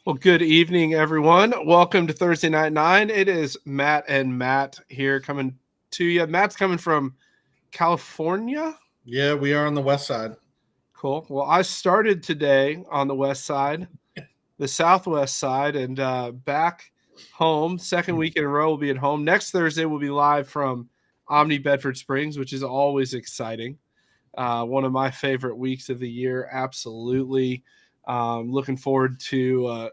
Well, good evening, everyone. Welcome to Thursday Night 9. It is Matt and Matt here coming to you. Matt's coming from California. Yeah, we are on the west side. Cool. Well, I started today on the west side, the southwest side, and back home. Second week in a row, we'll be at home. Next Thursday, we'll be live from Omni Bedford Springs, which is always exciting. One of my favorite weeks of the year. Absolutely. Looking forward to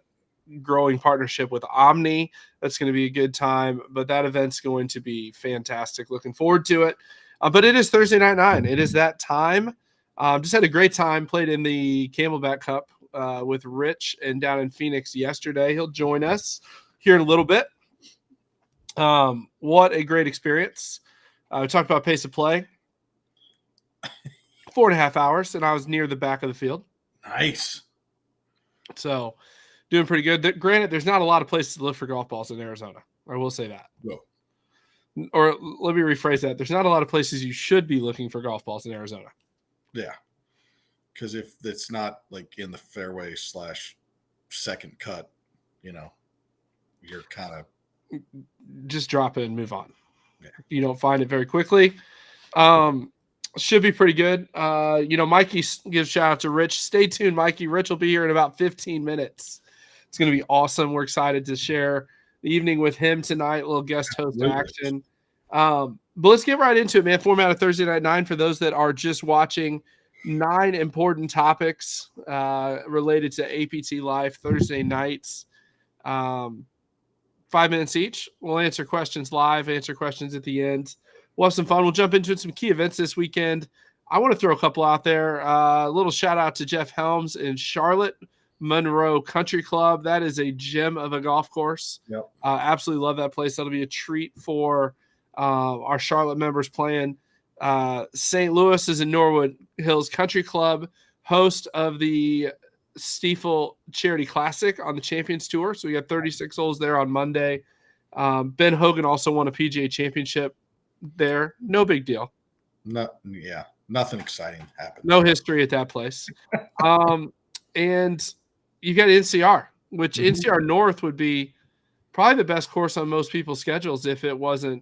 growing partnership with Omni. That's going to be a good time, but that event's going to be fantastic. Looking forward to it. But it is Thursday Night 9. It is that time. Just had a great time. Played in the Camelback Cup with Rich and down in Phoenix yesterday. He'll join us here in a little bit. What a great experience. We talked about pace of play. 4.5 hours, and I was near the back of the field. Nice. So doing pretty good. Granted, there's not a lot of places to look for golf balls in Arizona. I will say that. No. Or let me rephrase that. There's not a lot of places you should be looking for golf balls in Arizona. Yeah. Because if it's not like in the fairway / second cut, you're kind of just drop it and move on. Yeah. You don't find it very quickly. Should be pretty good. Mikey gives shout out to Rich. Stay tuned, Mikey. Rich will be here in about 15 minutes. It's going to be awesome. We're excited to share the evening with him tonight. A little guest host action. But let's get right into it, man. Format of Thursday Night 9 for those that are just watching. 9 important topics related to APT Live Thursday nights. 5 minutes each. We'll answer questions live, answer questions at the end. We'll have some fun. We'll jump into some key events this weekend. I want to throw a couple out there. A little shout out to Jeff Helms in Charlotte Monroe Country Club. That is a gem of a golf course. Yep. Absolutely love that place. That'll be a treat for our Charlotte members playing. St. Louis is in Norwood Hills Country Club, host of the Stiefel Charity Classic on the Champions Tour. So we got 36 holes there on Monday. Ben Hogan also won a PGA Championship there. No big deal. Nothing exciting happened. No history at that place. And you got NCR, which NCR North would be probably the best course on most people's schedules if it wasn't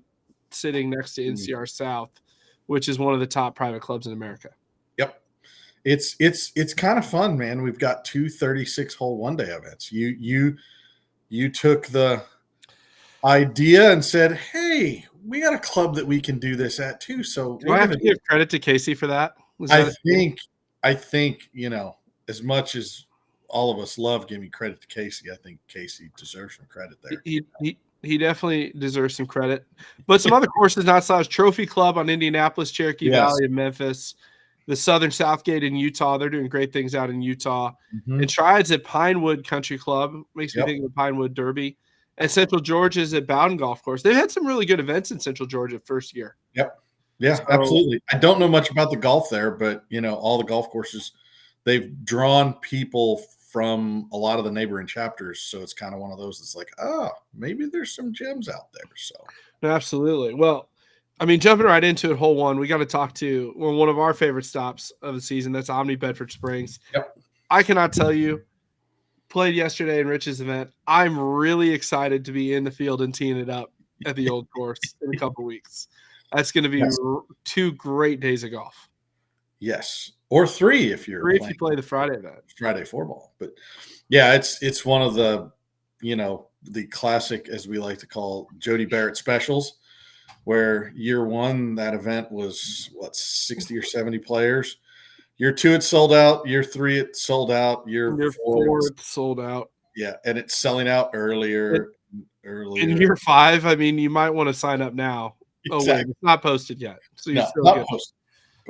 sitting next to NCR South, which is one of the top private clubs in America. Yep. It's kind of fun, man. We've got 2 36-hole one-day events. You took the idea and said, hey, we got a club that we can do this at too. So do I have to give credit to Casey for that? I think, as much as all of us love giving credit to Casey, I think Casey deserves some credit there. He definitely deserves some credit. But some other courses not such. Trophy Club on Indianapolis, Cherokee Valley, and Memphis. The Southern Southgate in Utah. They're doing great things out in Utah. And Triads at Pinewood Country Club. Makes me think of the Pinewood Derby. And Central Georgia's at Bowden Golf Course. They've had some really good events in Central Georgia first year. Yep. Yeah, so, absolutely. I don't know much about the golf there, but, all the golf courses, they've drawn people from a lot of the neighboring chapters. So it's kind of one of those that's like, maybe there's some gems out there. So absolutely. Well, jumping right into it, hole one, we got to talk to one of our favorite stops of the season. That's Omni Bedford Springs. Yep. I cannot tell you. Played yesterday in Rich's event. I'm really excited to be in the field and teeing it up at the old course in a couple weeks. That's going to be 2 great days of golf. Yes, or 3 if you're if you play the Friday event, Friday 4-ball. But yeah, it's one of the the classic, as we like to call, Jody Barrett specials, where year 1 that event was 60 or 70 players. Year 2, it sold out. Year 3, it sold out. Year 4, it's sold out. Yeah, and it's selling out earlier. In year 5, you might want to sign up now. Exactly. Oh, wait, it's not posted yet. So you're still not good. posted.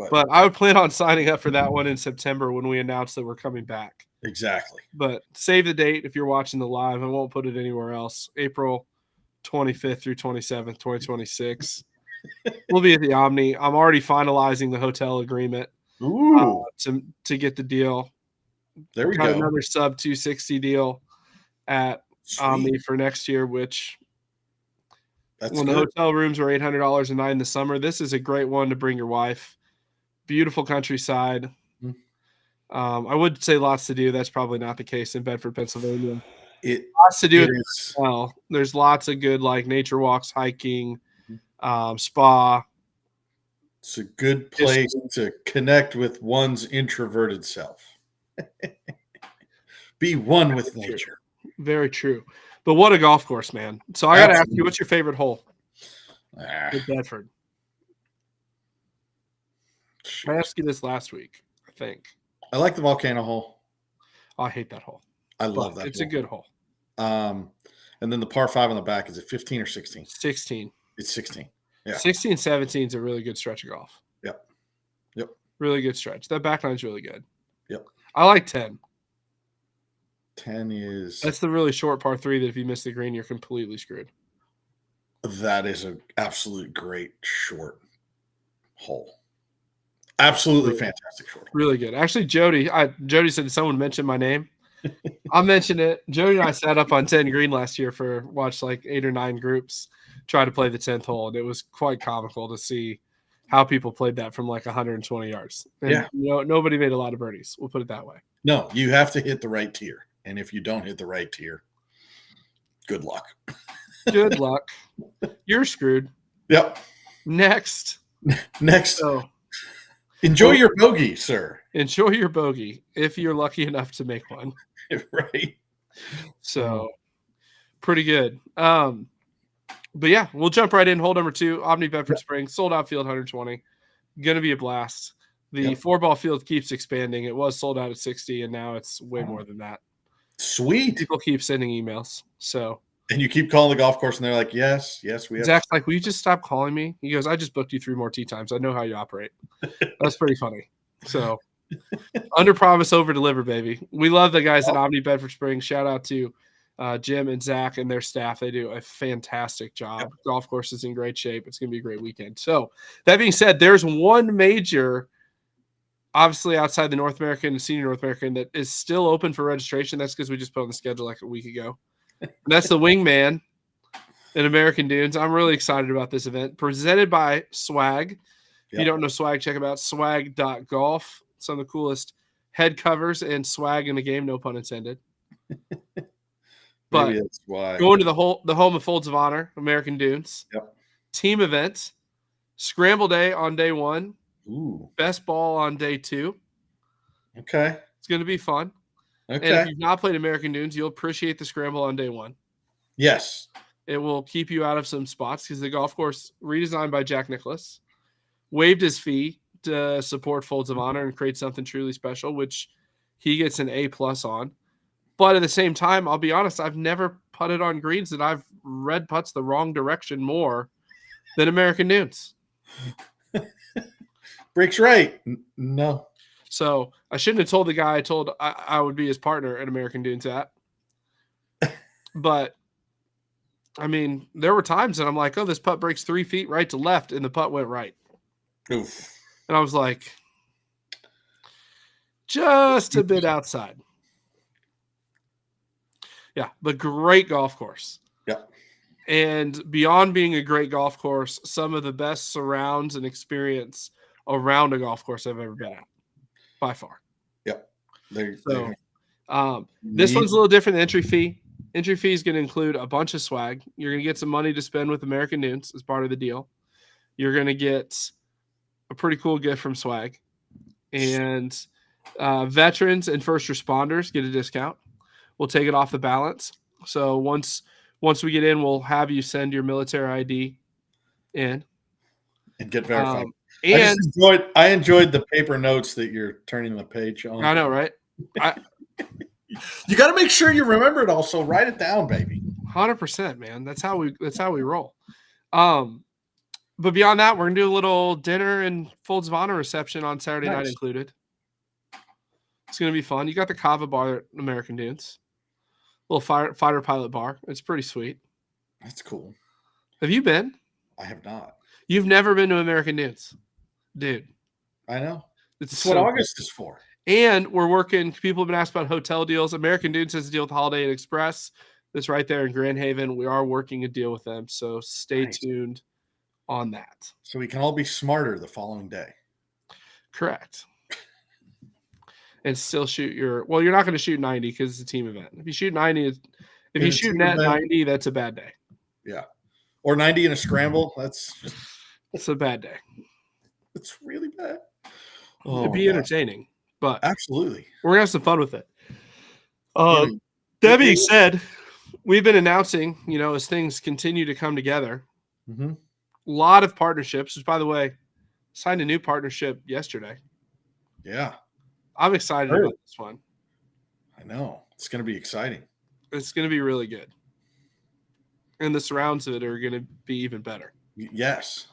But I would plan on signing up for that one in September when we announce that we're coming back. Exactly. But save the date if you're watching the live. I won't put it anywhere else. April 25th through 27th, 2026. We'll be at the Omni. I'm already finalizing the hotel agreement. To get the deal. There we go. Another sub 260 deal at Omni for next year, which when the hotel rooms were $800 a night in the summer, this is a great one to bring your wife. Beautiful countryside. I would say lots to do. That's probably not the case in Bedford, Pennsylvania. Lots to do. is. Well, there's lots of good like nature walks, hiking, spa. It's a good place to connect with one's introverted self. Be one with nature. Very true. But what a golf course, man. So I got to ask you, what's your favorite hole in Bedford? I asked you this last week, I think. I like the volcano hole. Oh, I hate that hole. I love that. It's a good hole. And then the par 5 on the back, is it 15 or 16? 16. It's 16. Yeah. 16, 17 is a really good stretch of golf. Yep. Really good stretch. That back nine's really good. Yep. I like 10. 10 is. That's the really short par 3 that if you miss the green, you're completely screwed. That is an absolute great short hole. Absolutely fantastic short hole. Really good. Actually, Jody said someone mentioned my name. I mentioned it. Jody and I sat up on 10 green last year watched like 8 or 9 groups try to play the 10th hole, and it was quite comical to see how people played that from like 120 yards. And nobody made a lot of birdies. We'll put it that way. No, you have to hit the right tier. And if you don't hit the right tier, good luck. Good luck. You're screwed. Yep. Next. So, enjoy your bogey, sir. Enjoy your bogey if you're lucky enough to make one. Right. So, pretty good. But yeah, we'll jump right in. Hole number 2, Omni Bedford Springs, sold out field, 120. Going to be a blast. The 4-ball field keeps expanding. It was sold out at 60, and now it's way more than that. Sweet. People keep sending emails. And you keep calling the golf course, and they're like, yes, we have. Zach's like, will you just stop calling me? He goes, I just booked you 3 more tee times. I know how you operate. That's pretty funny. So, under promise, over deliver, baby. We love the guys at Omni Bedford Springs. Shout out to Jim and Zach and their staff. They do a fantastic job. Yep. Golf course is in great shape. It's going to be a great weekend. So, that being said, there's one major, obviously outside the North American and Senior North American, that is still open for registration. That's because we just put on the schedule like a week ago. And that's the Wingman in American Dunes. I'm really excited about this event. Presented by Swag. If you don't know Swag, check them out. Swag.golf. Some of the coolest head covers and swag in the game, no pun intended. But that's why. Going to the home of Folds of Honor, American Dunes. Yep. Team event. Scramble day on day 1. Ooh. Best ball on day 2. Okay. It's going to be fun. Okay. And if you've not played American Dunes, you'll appreciate the scramble on day 1. Yes. It will keep you out of some spots because the golf course, redesigned by Jack Nicklaus, waived his fee to support Folds of Honor and create something truly special, which he gets an A+ on. But at the same time, I'll be honest, I've never putted on greens that I've red putts the wrong direction more than American Dunes. Breaks right. No. So I shouldn't have told the guy I would be his partner at American Dunes at. But, I mean, there were times that I'm like, oh, this putt breaks 3 feet right to left, and the putt went right. Oof. And I was like, just a bit outside. Yeah, but great golf course. Yeah. And beyond being a great golf course, some of the best surrounds and experience around a golf course I've ever been at, by far. Yep. This one's a little different than entry fee. Entry fee is going to include a bunch of swag. You're going to get some money to spend with American Dunes as part of the deal. You're going to get a pretty cool gift from Swag. And veterans and first responders get a discount. We'll take it off the balance. So once we get in, we'll have you send your military ID in. And get verified. And I enjoyed the paper notes that you're turning the page on. I know, right? You got to make sure you remember it all, so write it down, baby. 100%, man. That's how we roll. But beyond that, we're gonna do a little dinner and Folds of Honor reception on Saturday night included. It's gonna be fun. You got the Kava bar at American Dunes, little fighter pilot bar. It's pretty sweet. That's cool. Have you been? I have not. You've never been to American Dunes, dude. I know. It's what August is for. And we're working. People have been asked about hotel deals. American Dunes has a deal with Holiday Inn Express. That's right there in Grand Haven. We are working a deal with them, so stay tuned on that. So we can all be smarter the following day. Correct. and still shoot your. Well, you're not going to shoot 90 because it's a team event. If you shoot 90, if In you a shoot team net event, 90, that's a bad day. yeah, or 90 in a scramble. It's a bad day. It's really bad. Oh, It'd my be gosh. entertaining, but Absolutely. we're gonna have some fun with it. know, That being said, we've been announcing, as things continue to come together, Mhm. a lot of partnerships. Which, by the way, signed a new partnership yesterday. Yeah, I'm excited Heard. about this one. I know. It's going to be exciting. It's going to be really good, and the surrounds of it are going to be even better. Yes.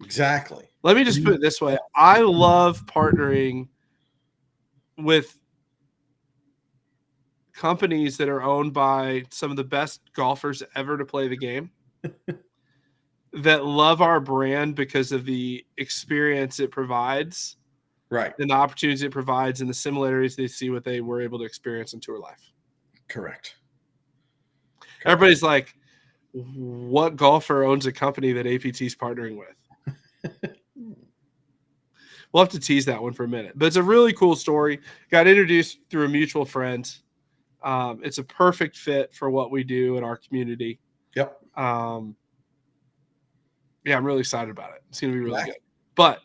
Exactly. Let me just put it this way. I love partnering with companies that are owned by some of the best golfers ever to play the game that love our brand because of the experience it provides, Right. and the opportunities it provides, and the similarities they see what they were able to experience in tour life. Correct. Everybody's like, what golfer owns a company that APT is partnering with? We'll have to tease that one for a minute. But it's a really cool story. Got introduced through a mutual friend. It's a perfect fit for what we do in our community. Yep. Yeah, I'm really excited about it. It's going to be really good. But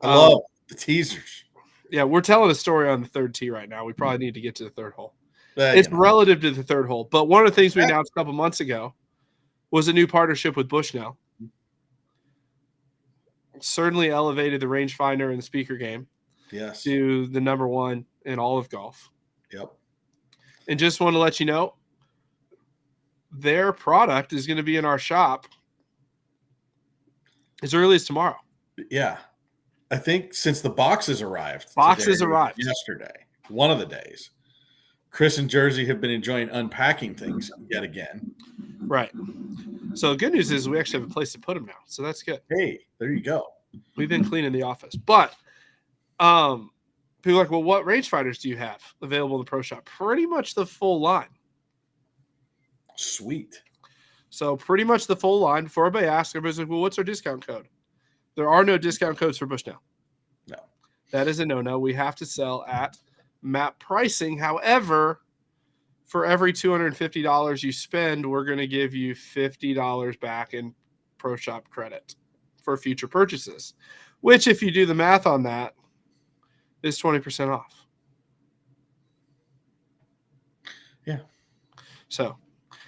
I love the teasers. Yeah, we're telling a story on the third tee right now. We probably need to get to the third hole. But, It's relative to the third hole. But one of the things we announced a couple months ago was a new partnership with Bushnell. Certainly elevated the rangefinder and the speaker game to the number one in all of golf. Yep. And just want to let you know, their product is going to be in our shop as early as tomorrow. Yeah. I think since the boxes arrived. Yesterday, one of the days. Chris and Jersey have been enjoying unpacking things yet again. Right. So good news is we actually have a place to put them now. So that's good. Hey, there you go. We've been cleaning the office. But people are like, well, what rangefinders do you have available in the pro shop? Pretty much the full line. Sweet. So pretty much the full line. Before everybody asks, everybody's like, well, what's our discount code? There are no discount codes for Bushnell. No. That is a no-no. We have to sell at map pricing. However, for every $250 you spend, we're going to give you $50 back in pro shop credit for future purchases, which, if you do the math on that, is 20% off. Yeah. So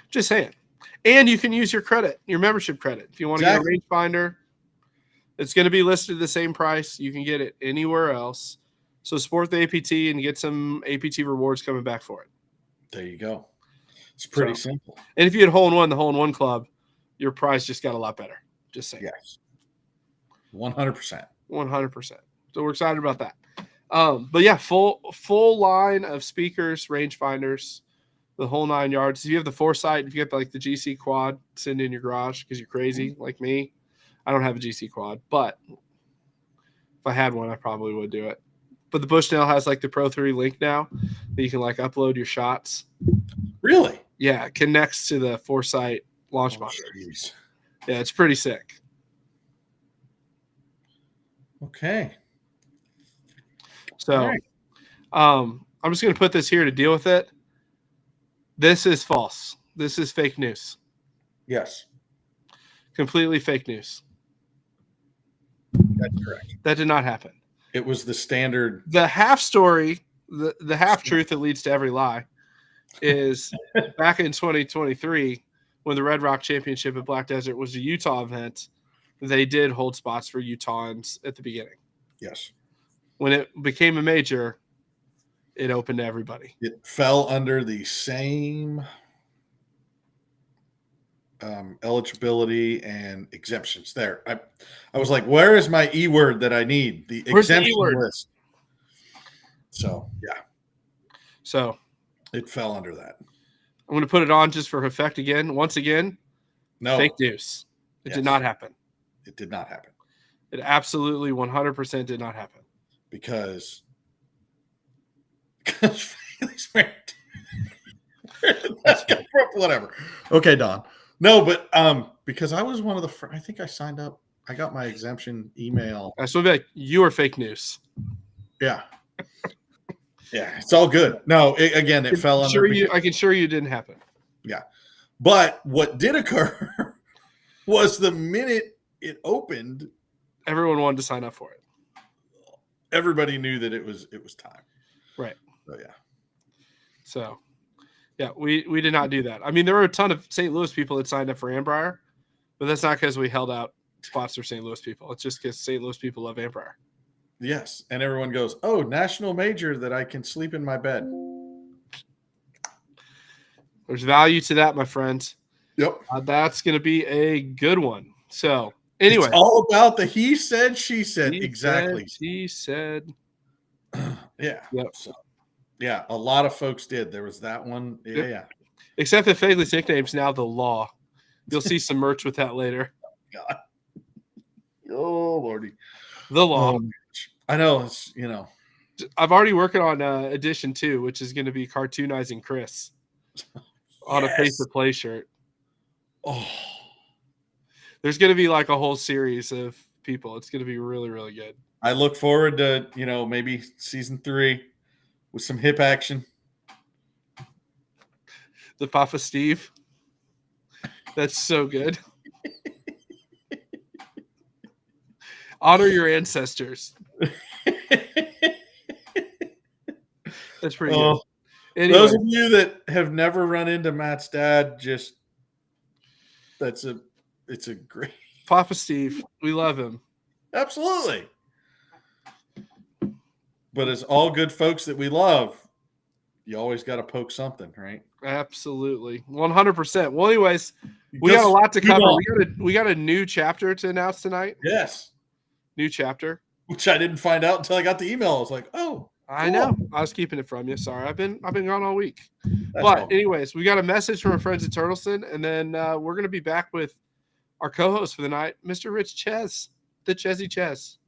just saying. And you can use your credit, your membership credit. If you want to get a rangefinder, it's going to be listed at the same price. You can get it anywhere else. So support the APT and get some APT rewards coming back for it. There you go. It's pretty simple. And if you had hole in one, the hole in one club, your price just got a lot better. Just saying. Yes. 100%. 100%. So we're excited about that. But yeah, full line of speakers, rangefinders, the whole 9 yards. If you have the foresight, if you get like the GC quad sitting in your garage because you're crazy like me, I don't have a GC quad, but if I had one, I probably would do it. But the Bushnell has like the Pro 3 link now that you can like upload your shots. Really? Yeah, it connects to the Foresight launch monitor. Geez. Yeah, it's pretty sick. Okay. So, I'm just going to put this here to deal with it. This is false. This is fake news. Yes. Completely fake news. That's correct. That did not happen. It was the standard. The half story, the half truth that leads to every lie is back in 2023 when the Red Rock Championship at Black Desert was a Utah event, they did hold spots for Utahns at the beginning. Yes. When it became a major, it opened to everybody. It fell under the same eligibility and exemptions there. I was like, where is my E word that I need? The exemption list. So, yeah. So it fell under that. I'm going to put it on just for effect again. Once again, no fake news. It did not happen. It did not happen. It absolutely 100% did not happen. Because whatever. Okay, Don. No, but because I was one of the I think I signed up. I got my exemption email. I still be like, you are fake news. Yeah. Yeah, it's all good. No, it fell under. I can assure you it didn't happen. Yeah. But what did occur was the minute it opened, everyone wanted to sign up for it. Everybody knew that it was time. Right. So yeah. So yeah, we did not do that. I mean, there were a ton of St. Louis people that signed up for Ambrier, but that's not because we held out spots for St. Louis people. It's just because St. Louis people love Ambrier. Yes. And everyone goes, oh, national major that I can sleep in my bed. There's value to that, my friends. Yep. That's going to be a good one. So anyway. It's all about the he said, she said. Exactly. He said. Yeah. Yep. So, yeah, a lot of folks did. There was that one. Yeah, yep. Yeah. Except that Fagley's nickname's now the Law. You'll see some merch with that later. God. Oh, Lordy. The Law. I know. It's, I've already working on edition 2, which is going to be cartoonizing Chris on a Pace to Play shirt. Oh. There's going to be like a whole series of people. It's going to be really, really good. I look forward to, maybe season 3 with some hip action. The Papa Steve. That's so good. Honor your ancestors. That's pretty good. Anyway. Those of you that have never run into Matt's dad, it's a great Papa Steve. We love him. Absolutely. But as all good folks that we love, you always got to poke something, right? Absolutely. 100%. Well, anyways, we got a lot to cover. We got a new chapter to announce tonight. Yes. New chapter. Which I didn't find out until I got the email. I was like, oh. I know. I was keeping it from you. Sorry. I've been gone all week. But anyways, we got a message from our friends at Turtleson, and then we're going to be back with our co-host for the night, Mr. Rich Ches, the Chesy Ches.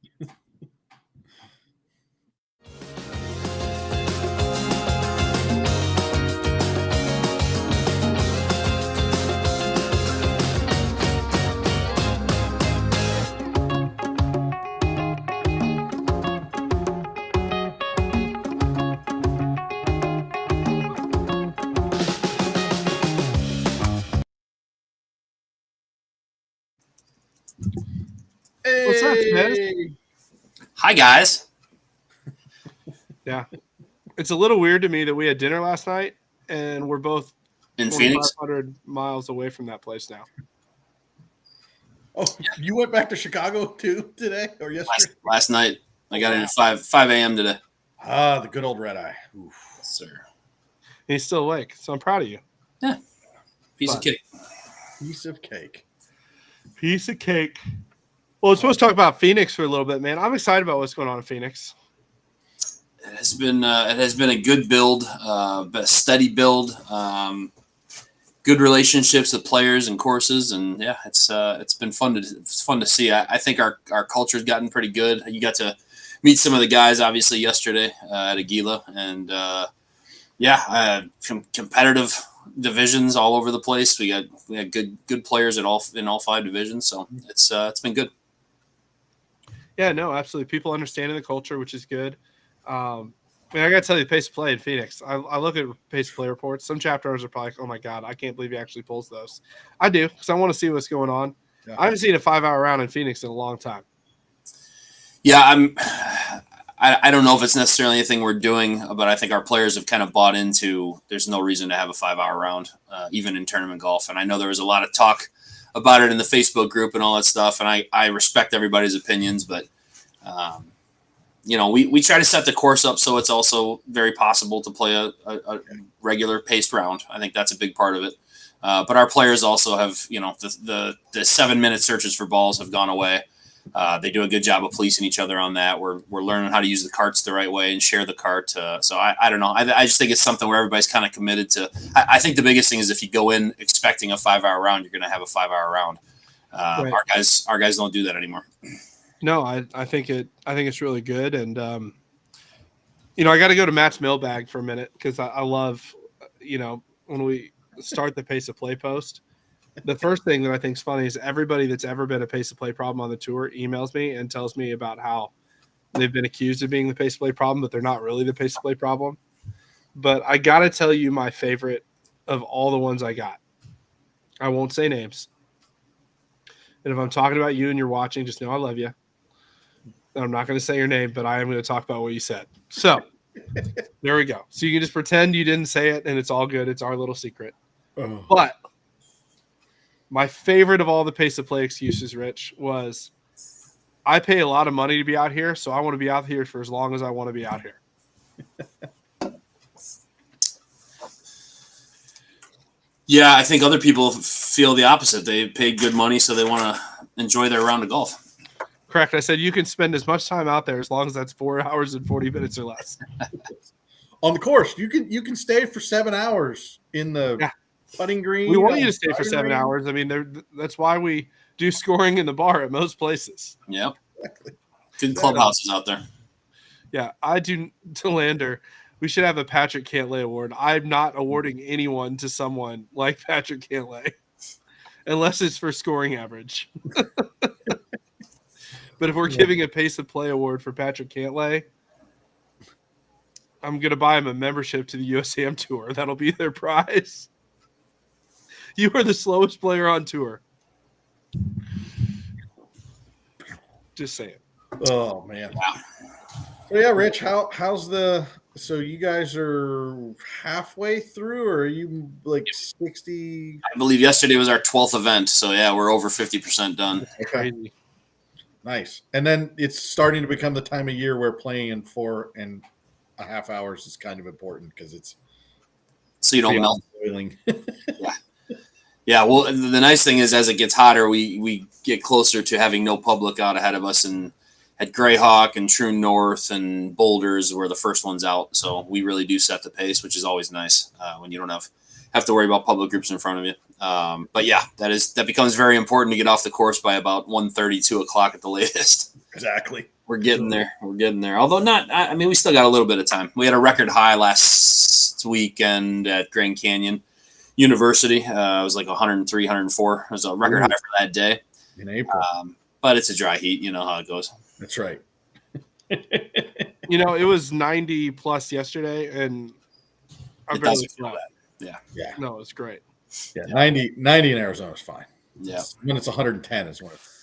Hey. What's up, Ches? Hi, guys. Yeah. It's a little weird to me that we had dinner last night and we're both in Phoenix, 500 miles away from that place now. Oh, you went back to Chicago too today or yesterday? Last night. I got in at 5 a.m. today. Ah, the good old red eye. Oof. Yes, sir. He's still awake, so I'm proud of you. Yeah. Piece of cake. Piece of cake. Piece of cake. Well, we're supposed to talk about Phoenix for a little bit, man. I'm excited about what's going on in Phoenix. It has been a good build, a steady build, good relationships with players and courses, and yeah, it's been fun to see. I think our culture's gotten pretty good. You got to meet some of the guys obviously yesterday at Aguila, and competitive divisions all over the place. We got good players in all 5 divisions, so it's been good. Yeah, no, absolutely. People understanding the culture, which is good. I got to tell you, Pace of Play in Phoenix. I look at Pace of Play reports. Some chapter owners are probably like, oh, my God, I can't believe he actually pulls those. I do, because I want to see what's going on. Yeah. I haven't seen a 5-hour round in Phoenix in a long time. Yeah, I don't know if it's necessarily anything we're doing, but I think our players have kind of bought into there's no reason to have a 5-hour round, even in tournament golf. And I know there was a lot of talk about it in the Facebook group and all that stuff, and I respect everybody's opinions, but we try to set the course up so it's also very possible to play a regular paced round. I think that's a big part of it. But our players also have, the 7-minute searches for balls have gone away. They do a good job of policing each other on that. We're learning how to use the carts the right way and share the cart. So I don't know. I just think it's something where everybody's kind of committed to. I think the biggest thing is if you go in expecting a 5-hour round, you're going to have a 5-hour round. Right. Our guys don't do that anymore. No, I think it's really good. And, I got to go to Matt's mailbag for a minute because I love, when we start the Pace of Play post, the first thing that I think is funny is everybody that's ever been a Pace of Play problem on the tour emails me and tells me about how They've been accused of being the pace play problem, but they're not really the pace play problem. But I got to tell you my favorite of all the ones I got. I won't say names. And if I'm talking about you and you're watching, just know I love you. And I'm not going to say your name, but I am going to talk about what you said. So there we go. So you can just pretend you didn't say it, and it's all good. It's our little secret. Oh. But my favorite of all the pace of play excuses, Rich, was I pay a lot of money to be out here, so I want to be out here for as long as I want to be out here. Yeah, I think other people feel the opposite. They paid good money, so they want to enjoy their round of golf. Correct. I said you can spend as much time out there as long as that's 4 hours and 40 minutes or less. On the course, you can stay for 7 hours in the putting green. We want you to stay for 7 hours. I mean, that's why we do scoring in the bar at most places. Yep. Exactly. Good clubhouses out there. Yeah, I do. To Lander, we should have a Patrick Cantlay award. I'm not awarding anyone to someone like Patrick Cantlay unless it's for scoring average. But if we're giving a pace of play award for Patrick Cantlay, I'm going to buy him a membership to the USAM Tour. That'll be their prize. You are the slowest player on tour. Just saying. Oh, man. So, yeah, Rich, how's so you guys are halfway through, or are you like 60? I believe yesterday was our 12th event. So, yeah, we're over 50% done. Crazy. Nice. And then it's starting to become the time of year where playing in 4.5 hours is kind of important because it's so you don't melt. Boiling. Yeah. Well, the nice thing is as it gets hotter, we get closer to having no public out ahead of us, and at Greyhawk and Troon North and Boulders were the first ones out. So we really do set the pace, which is always nice when you don't have to worry about public groups in front of you. But yeah, that becomes very important to get off the course by about 1:30, 2 o'clock at the latest. Exactly. We're getting there. Although we still got a little bit of time. We had a record high last weekend at Grand Canyon University. It was like 103, 104. It was a record high for that day. In April. But it's a dry heat. You know how it goes. That's right. It was 90 plus yesterday, and I barely feel that. Yeah. No, it's great. Yeah, 90 in Arizona is fine. Yeah. When it's 110 is when it's.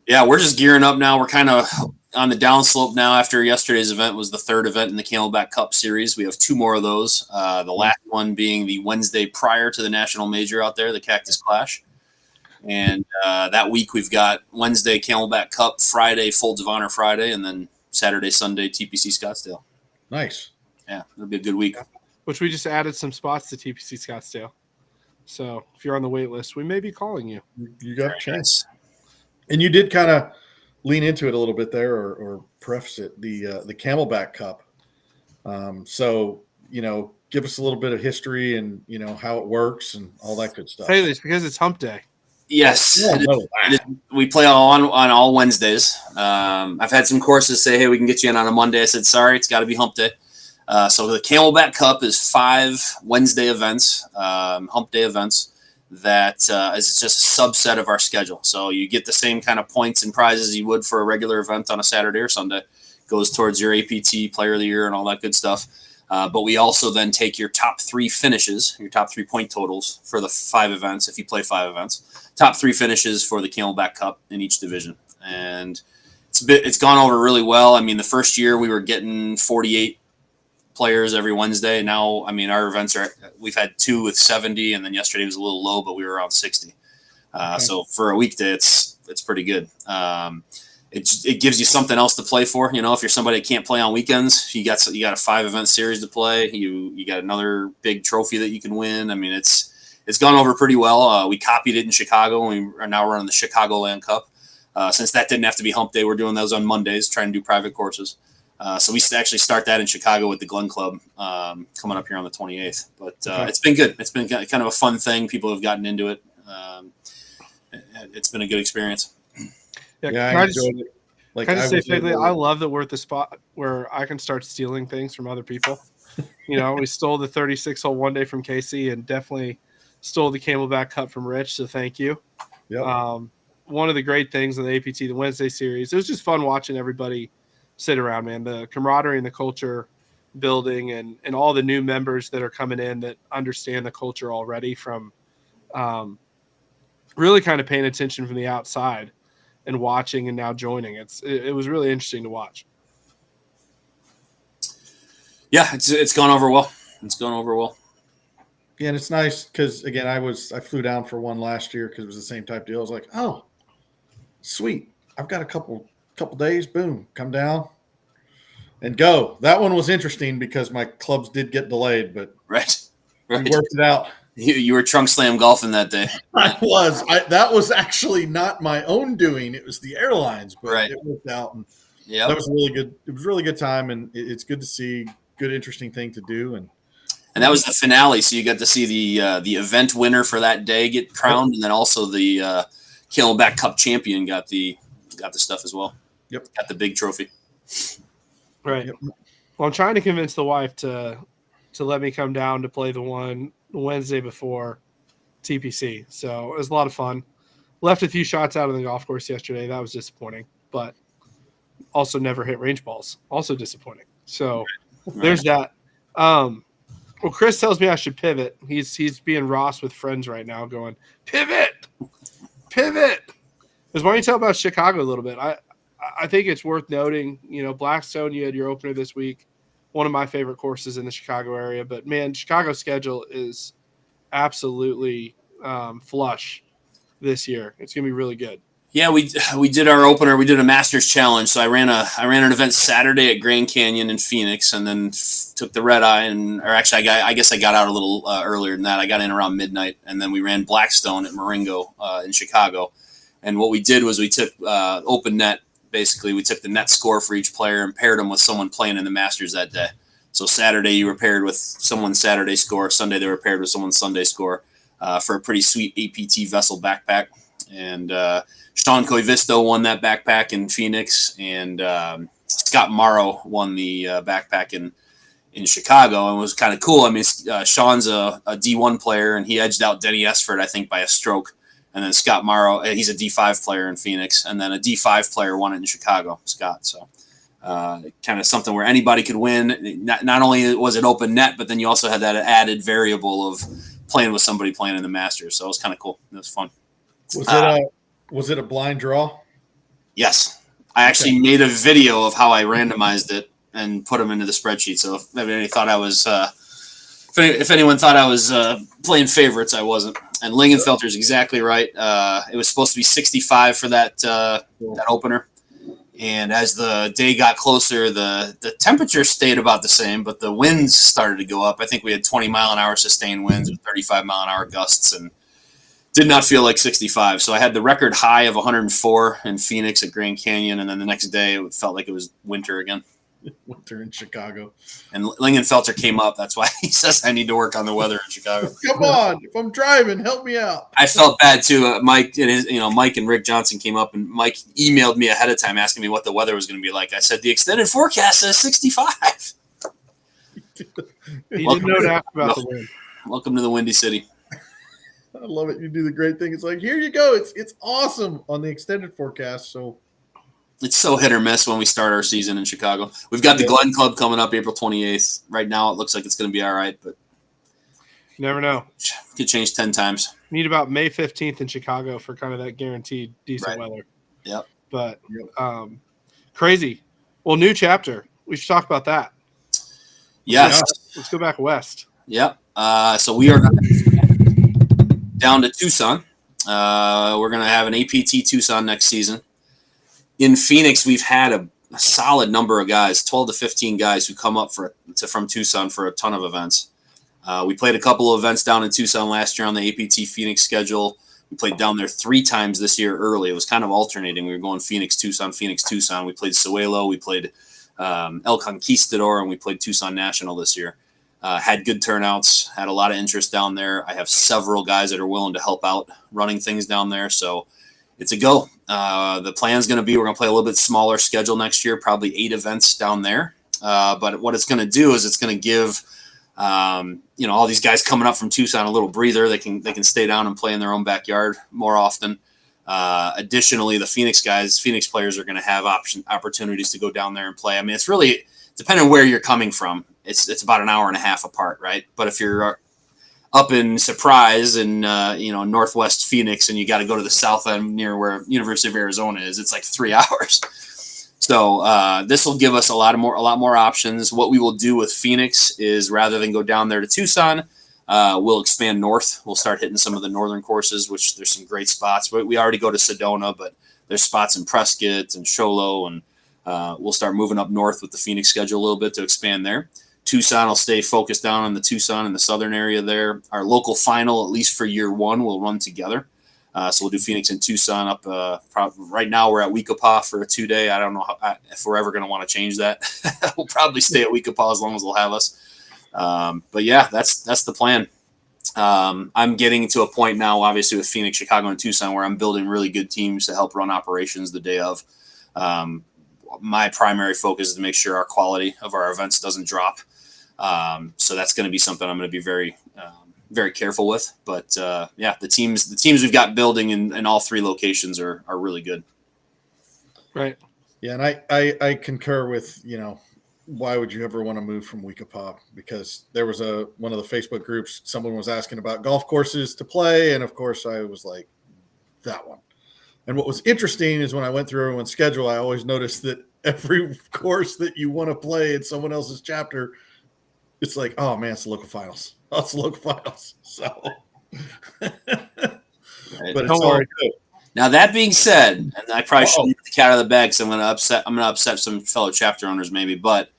Yeah, we're just gearing up now. We're kind of on the downslope now after yesterday's event was the third event in the Camelback Cup Series. We have 2 more of those. The last one being the Wednesday prior to the National Major out there, the Cactus Clash. And that week we've got Wednesday Camelback Cup, Friday Folds of Honor Friday, and then Saturday, Sunday TPC Scottsdale. Nice. Yeah, it'll be a good week. Which we just added some spots to TPC Scottsdale. So if you're on the wait list, we may be calling you. You got a chance. And you did kind of lean into it a little bit there or preface it, the Camelback Cup. So, give us a little bit of history and, how it works and all that good stuff. Hey, it's because it's hump day. Yes. We play on all Wednesdays. I've had some courses say, hey, we can get you in on a Monday. I said, sorry, it's got to be hump day. So the Camelback Cup is 5 Wednesday events, hump day events. That is just a subset of our schedule. So you get the same kind of points and prizes you would for a regular event on a Saturday or Sunday. Goes towards your APT, Player of the Year, and all that good stuff. But we also then take your top 3 finishes, your top 3 point totals for the 5 events, if you play 5 events. Top 3 finishes for the Camelback Cup in each division. And it's gone over really well. I mean, the first year we were getting 48 players every Wednesday. Now, I mean, our events we've had 2 with 70, and then yesterday was a little low, but we were around 60. Okay. So for a weekday, it's pretty good. It gives you something else to play for. If you're somebody that can't play on weekends, you got a 5-event series to play. You got another big trophy that you can win. I mean, it's gone over pretty well. We copied it in Chicago, and we are now running the Chicagoland Cup. Since that didn't have to be hump day, we're doing those on Mondays, trying to do private courses. So we actually start that in Chicago with the Glen Club coming up here on the 28th. But It's been good. It's been kind of a fun thing. People have gotten into it. It's been a good experience. Yeah, I enjoyed it. Can I say quickly, I love that we're at the spot where I can start stealing things from other people. We stole the 36-hole one day from Casey and definitely stole the Camelback Cup from Rich, so thank you. Yep. one of the great things of the APT, the Wednesday series. It was just fun watching everybody sit around, man. The camaraderie and the culture building, and all the new members that are coming in that understand the culture already from really kind of paying attention from the outside and watching and now joining. It was really interesting to watch. Yeah, it's gone over well. It's gone over well. Yeah, and it's nice because again, I flew down for one last year because it was the same type deal. I was like, oh, sweet. I've got a couple days. Boom, come down and go. That one was interesting because my clubs did get delayed, but Right. we worked it out. You were trunk slam golfing that day. I was. That was actually not my own doing. It was the airlines, but Right. It worked out. And yeah, that was really good. It was a really good time, and it's good to see. Good, interesting thing to do, and that was the finale. So you got to see the event winner for that day get crowned, and then also the Camelback Cup champion got the stuff as well. Yep, got the big trophy. Right. Yep. Well, I'm trying to convince the wife to let me come down to play the Wednesday before TPC. So it was a lot of fun. Left a few shots out on the golf course yesterday. That was disappointing, but also never hit range balls. Also disappointing. So there's that. Well, Chris tells me I should pivot. He's being Ross with friends right now, going pivot. Because why don't you tell about Chicago a little bit? I think it's worth noting. Blackstone, you had your opener this week. One of my favorite courses in the Chicago area, but man, Chicago's schedule is absolutely flush this year. It's gonna be really good. Yeah, we did our opener. We did a Masters Challenge. So I ran an event Saturday at Grand Canyon in Phoenix, and then took the red eye. I guess I got out a little earlier than that. I got in around midnight, and then we ran Blackstone at Marengo in Chicago. And what we did was we took open net. Basically, we took the net score for each player and paired them with someone playing in the Masters that day. So Saturday you were paired with someone's Saturday score. Sunday they were paired with someone's Sunday score for a pretty sweet APT Vessel backpack. And Sean Koivisto won that backpack in Phoenix, and Scott Morrow won the backpack in Chicago, and it was kind of cool. I mean, Sean's a D1 player, and he edged out Denny Esford, I think, by a stroke. And then Scott Morrow, he's a D5 player in Phoenix, and then a D5 player won it in Chicago, Scott. So kind of something where anybody could win. Not only was it open net, but then you also had that added variable of playing with somebody playing in the Masters. So it was kind of cool. It was fun. Was it a blind draw? Yes. I actually made a video of how I randomized it and put them into the spreadsheet. So if anybody thought I was if anyone thought I was playing favorites, I wasn't. And Lingenfelter's exactly right. It was supposed to be 65 for that opener. And as the day got closer, the temperature stayed about the same, but the winds started to go up. I think we had 20-mile-an-hour sustained winds with 35-mile-an-hour gusts, and did not feel like 65. So I had the record high of 104 in Phoenix at Grand Canyon, and then the next day it felt like it was winter again. Winter in Chicago. And Lingenfelter came up. That's why he says I need to work on the weather in Chicago. Come on, if I'm driving, help me out. I felt bad too. Mike and Rick Johnson came up, and Mike emailed me ahead of time asking me what the weather was going to be like. I said the extended forecast says 65. He didn't know to ask about the wind. Welcome to the Windy City. I love it. You do the great thing. It's like, here you go. It's awesome on the extended forecast. So it's so hit or miss when we start our season in Chicago. We've got the Glen Club coming up April 28th. Right now, it looks like it's going to be all right, but you never know. Could change 10 times. Need about May 15th in Chicago for kind of that guaranteed decent weather. Yep. But crazy. Well, new chapter. We should talk about that. Yes. Let's go back west. Yep. So we are down to Tucson. We're going to have an APT Tucson next season. In Phoenix, we've had a solid number of guys, 12 to 15 guys who come up from Tucson for a ton of events. We played a couple of events down in Tucson last year on the APT Phoenix schedule. We played down there 3 times this year early. It was kind of alternating. We were going Phoenix, Tucson, Phoenix, Tucson. We played Suelo. We played El Conquistador, and we played Tucson National this year. Had good turnouts, had a lot of interest down there. I have several guys that are willing to help out running things down there. So it's a go. The plan's going to be we're going to play a little bit smaller schedule next year, probably 8 events down there. But what it's going to do is it's going to give all these guys coming up from Tucson a little breather. They can stay down and play in their own backyard more often. Additionally, the Phoenix players are going to have opportunities to go down there and play. I mean, it's really depending on where you're coming from. It's about an hour and a half apart, right? But if you're up in Surprise and Northwest Phoenix, and you got to go to the south end near where University of Arizona is, it's like 3 hours. So this will give us a lot more options. What we will do with Phoenix is rather than go down there to Tucson, we'll expand north. We'll start hitting some of the northern courses, which there's some great spots. We already go to Sedona, but there's spots in Prescott and Show Low, and we'll start moving up north with the Phoenix schedule a little bit to expand there. Tucson will stay focused down on the Tucson and the southern area there. Our local final, at least for year one, will run together. So we'll do Phoenix and Tucson up. Right now we're at Weekapaw for a 2-day. I don't know if we're ever going to want to change that. We'll probably stay at Weekapaw as long as they'll have us. But yeah, that's the plan. I'm getting to a point now, obviously with Phoenix, Chicago, and Tucson, where I'm building really good teams to help run operations the day of. My primary focus is to make sure our quality of our events doesn't drop. So that's going to be something I'm going to be very, very careful with. But yeah, the teams we've got building in all 3 locations are really good. Right. Yeah, and I concur with, why would you ever want to move from Weekapaw? Because there was one of the Facebook groups, someone was asking about golf courses to play, and of course I was like, that one. And what was interesting is when I went through everyone's schedule, I always noticed that every course that you want to play in someone else's chapter, it's like, oh man, it's the local finals. Oh, it's the local finals. So, Right. But it's all good. Now that being said, and I probably shouldn't get the cat out of the bag, because I'm going to upset some fellow chapter owners maybe, but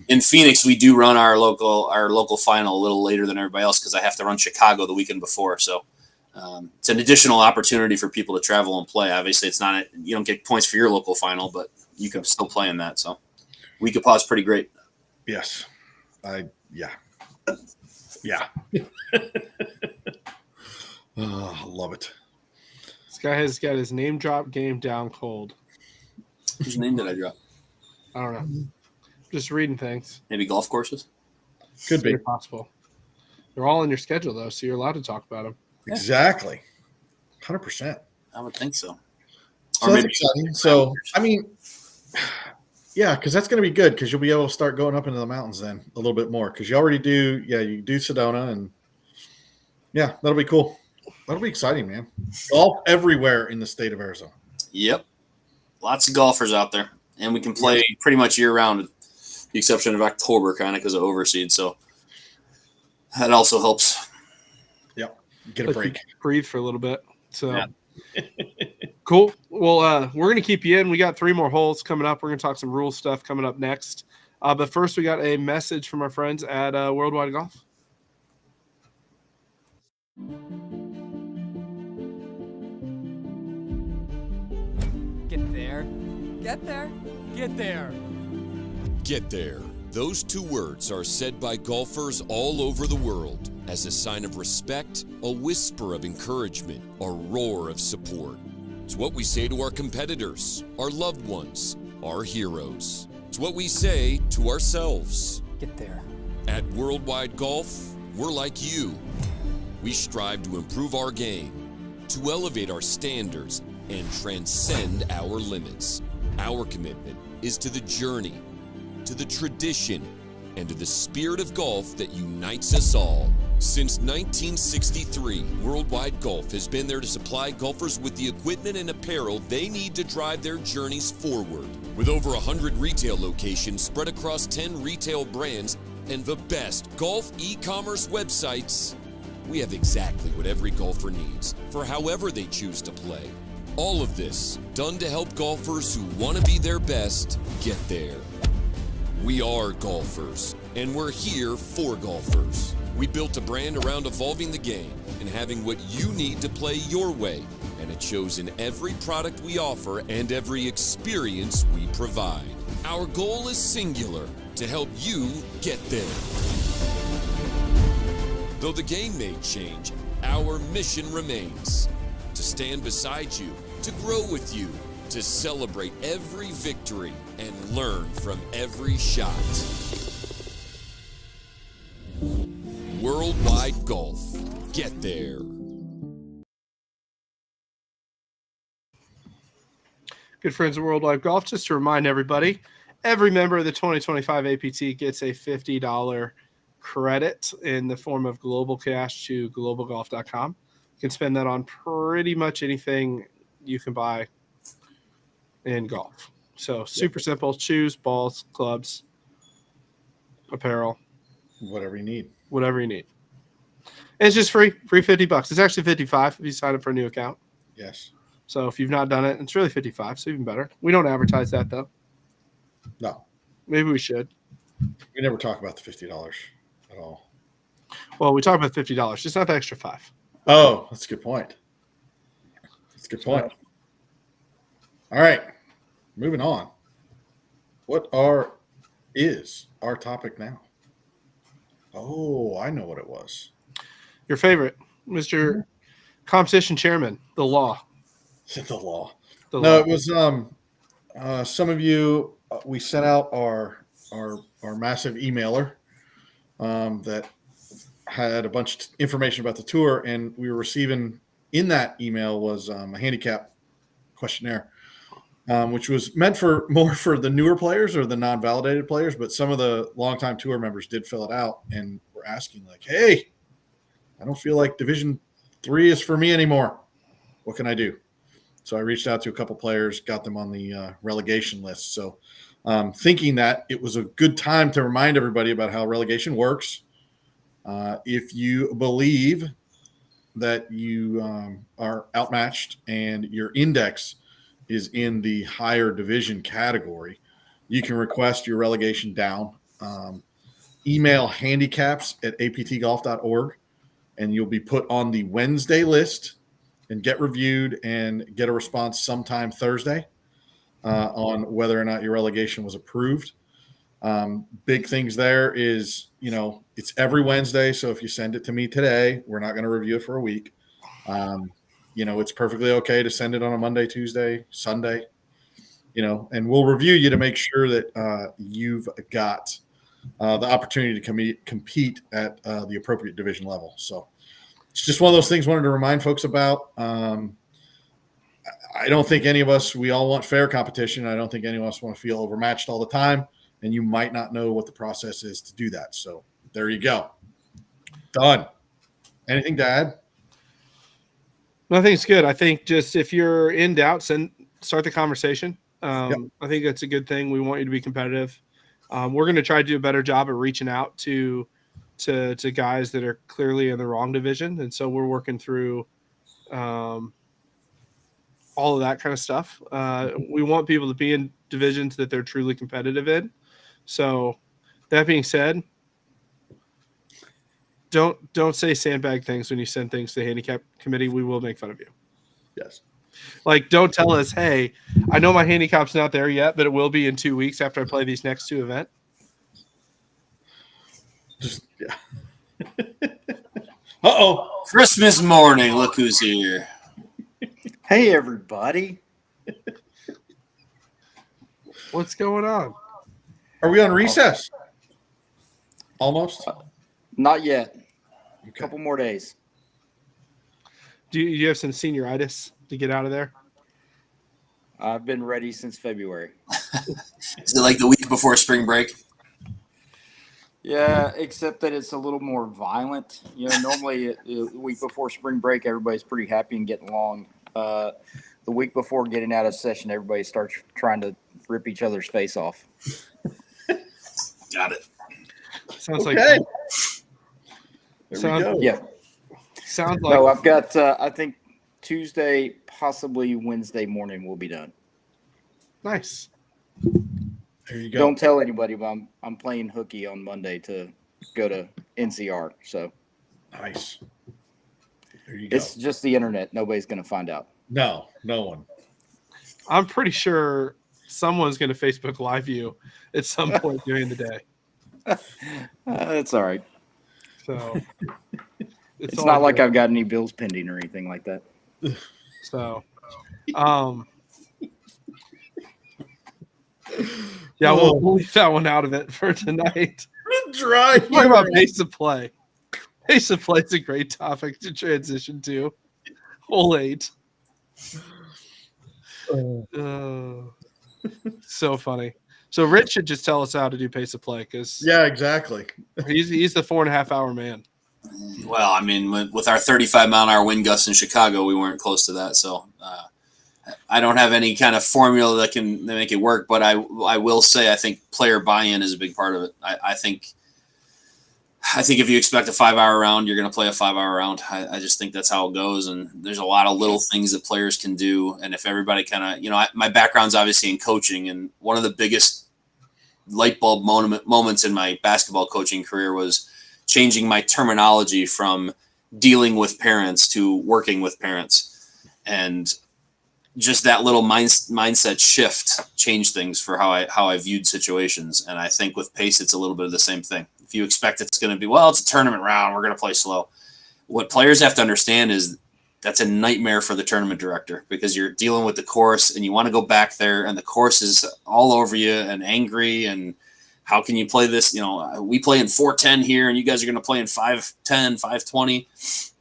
in Phoenix we do run our local final a little later than everybody else because I have to run Chicago the weekend before. So it's an additional opportunity for people to travel and play. Obviously, you don't get points for your local final, but you can still play in that. So Weekapaw is pretty great. Yes. Yeah. Oh, I love it. This guy has got his name drop game down cold. Whose name did I drop? I don't know. Just reading things. Maybe golf courses? Could be. Very possible. They're all in your schedule, though, so you're allowed to talk about them. Exactly. 100%. I would think so. So that's exciting. So, I mean, yeah, because that's going to be good because you'll be able to start going up into the mountains then a little bit more because you already do. Yeah, you do Sedona, and yeah, that'll be cool. That'll be exciting, man. Golf everywhere in the state of Arizona. Yep. Lots of golfers out there, and we can play pretty much year round with the exception of October kind of because of overseed. So that also helps. Yep. Get a break. Breathe for a little bit. So Yeah. Cool. Well, we're going to keep you in. We got 3 more holes coming up. We're going to talk some rule stuff coming up next. But first, we got a message from our friends at Worldwide Golf. Get there. Get there. Get there. Get there. Those 2 words are said by golfers all over the world as a sign of respect, a whisper of encouragement, a roar of support. It's what we say to our competitors, our loved ones, our heroes. It's what we say to ourselves. Get there. At Worldwide Golf, we're like you. We strive to improve our game, to elevate our standards, and transcend our limits. Our commitment is to the journey, to the tradition, and to the spirit of golf that unites us all. Since 1963, Worldwide Golf has been there to supply golfers with the equipment and apparel they need to drive their journeys forward. With over 100 retail locations spread across 10 retail brands and the best golf e-commerce websites, we have exactly what every golfer needs for however they choose to play. All of this done to help golfers who want to be their best get there. We are golfers, and we're here for golfers. We built a brand around evolving the game and having what you need to play your way, and it shows in every product we offer and every experience we provide. Our goal is singular, to help you get there. Though the game may change, our mission remains. To stand beside you, to grow with you, to celebrate every victory and learn from every shot. Worldwide Golf. Get there. good friends of World Wide Golf. Just to remind everybody, every member of the 2025 APT gets a $50 credit in the form of global cash to globalgolf.com. You can spend that on pretty much anything you can buy in golf. So super simple. Shoes, balls, clubs, apparel, Whatever you need. whatever you need. And it's just free $50. It's actually $55 if you sign up for a new account. Yes. So if you've not done it, it's really $55, so even better. We don't advertise that though. No, Maybe we should. we never talk about the $50 at all. Well, we talk about $50, just not the extra $5. Oh, that's a good point. That's a good point. All right, moving on. What is our topic now? Oh, I know what it was. Your favorite, Mr. Competition Chairman, the law. The law. The No, law. it was some of you. We sent out our massive emailer that had a bunch of information about the tour, and we were receiving in that email was a handicap questionnaire, which was meant for more for the newer players or the non-validated players, but some of the longtime tour members did fill it out and were asking like, "Hey, I don't feel like Division 3 is for me anymore. What can I do?" So I reached out to a couple players, got them on the relegation list. So thinking that it was a good time to remind everybody about how relegation works. If you believe that you are outmatched and your index is in the higher division category, you can request your relegation down. Email handicaps@aptgolf.org, and you'll be put on the Wednesday list and get reviewed and get a response sometime Thursday on whether or not your relegation was approved. Big things there is, it's every Wednesday. So if you send it to me today, we're not going to review it for a week. It's perfectly okay to send it on a Monday, Tuesday, Sunday, and we'll review you to make sure that you've got the opportunity to compete at the appropriate division level. So it's just one of those things I wanted to remind folks about. I don't think any of us, we all want fair competition. I don't think any of us want to feel overmatched all the time. And you might not know what the process is to do that. So there you go. Done. Anything to add? No, I think it's good. I think just if you're in doubt, start the conversation. I think that's a good thing. We want you to be competitive. We're going to try to do a better job of reaching out to guys that are clearly in the wrong division. And so we're working through all of that kind of stuff. We want people to be in divisions that they're truly competitive in. So that being said, don't say sandbag things when you send things to the handicap committee. We will make fun of you. Yes. Like, don't tell us, hey, I know my handicap's not there yet, but it will be in 2 weeks after I play these next two events. Yeah. Uh-oh. Christmas morning. Look who's here. Hey, everybody. What's going on? Are we on recess? Almost? Not yet. A Okay. couple more days. Do you have some senioritis to get out of there? I've been ready since February. Is it like the week before spring break? Yeah, except that it's a little more violent. Normally the week before spring break, everybody's pretty happy and getting along. The week before getting out of session, everybody starts trying to rip each other's face off. Got it. Sounds Okay. like There we go. Yeah. sounds like No, I've got, I think Tuesday, possibly Wednesday morning we'll be done. nice. There you go. Don't tell anybody, but I'm playing hooky on Monday to go to NCR. So Nice. There you go. it's just the internet. Nobody's going to find out. No one. I'm pretty sure someone's going to Facebook Live you at some point during the day. That's all right. So It's all not like good. I've got any bills pending or anything like that. So, yeah, we'll leave that one out of it for tonight. Dry. Talk about pace of play. Pace of play is a great topic to transition to. Hole 8. So funny. So Rich should just tell us how to do pace of play because Yeah, exactly. he's the 4.5 hour man. Well, I mean, with our 35-mile-an-hour wind gusts in Chicago, we weren't close to that. So I don't have any kind of formula that can make it work. But I will say I think player buy-in is a big part of it. I think if you expect a 5-hour round, you're going to play a 5-hour round. I just think that's how it goes. And there's a lot of little things that players can do. And if everybody kind of, my background's obviously in coaching. And one of the biggest light bulb moments in my basketball coaching career was changing my terminology from dealing with parents to working with parents. And just that little mindset shift changed things for how I viewed situations. And I think with pace, it's a little bit of the same thing. If you expect it's going to be, well, it's a tournament round, we're going to play slow. What players have to understand is that's a nightmare for the tournament director because you're dealing with the course and you want to go back there and the course is all over you and angry. And how can you play this? We play in 4:10 here and you guys are going to play in 5:10, 5:20.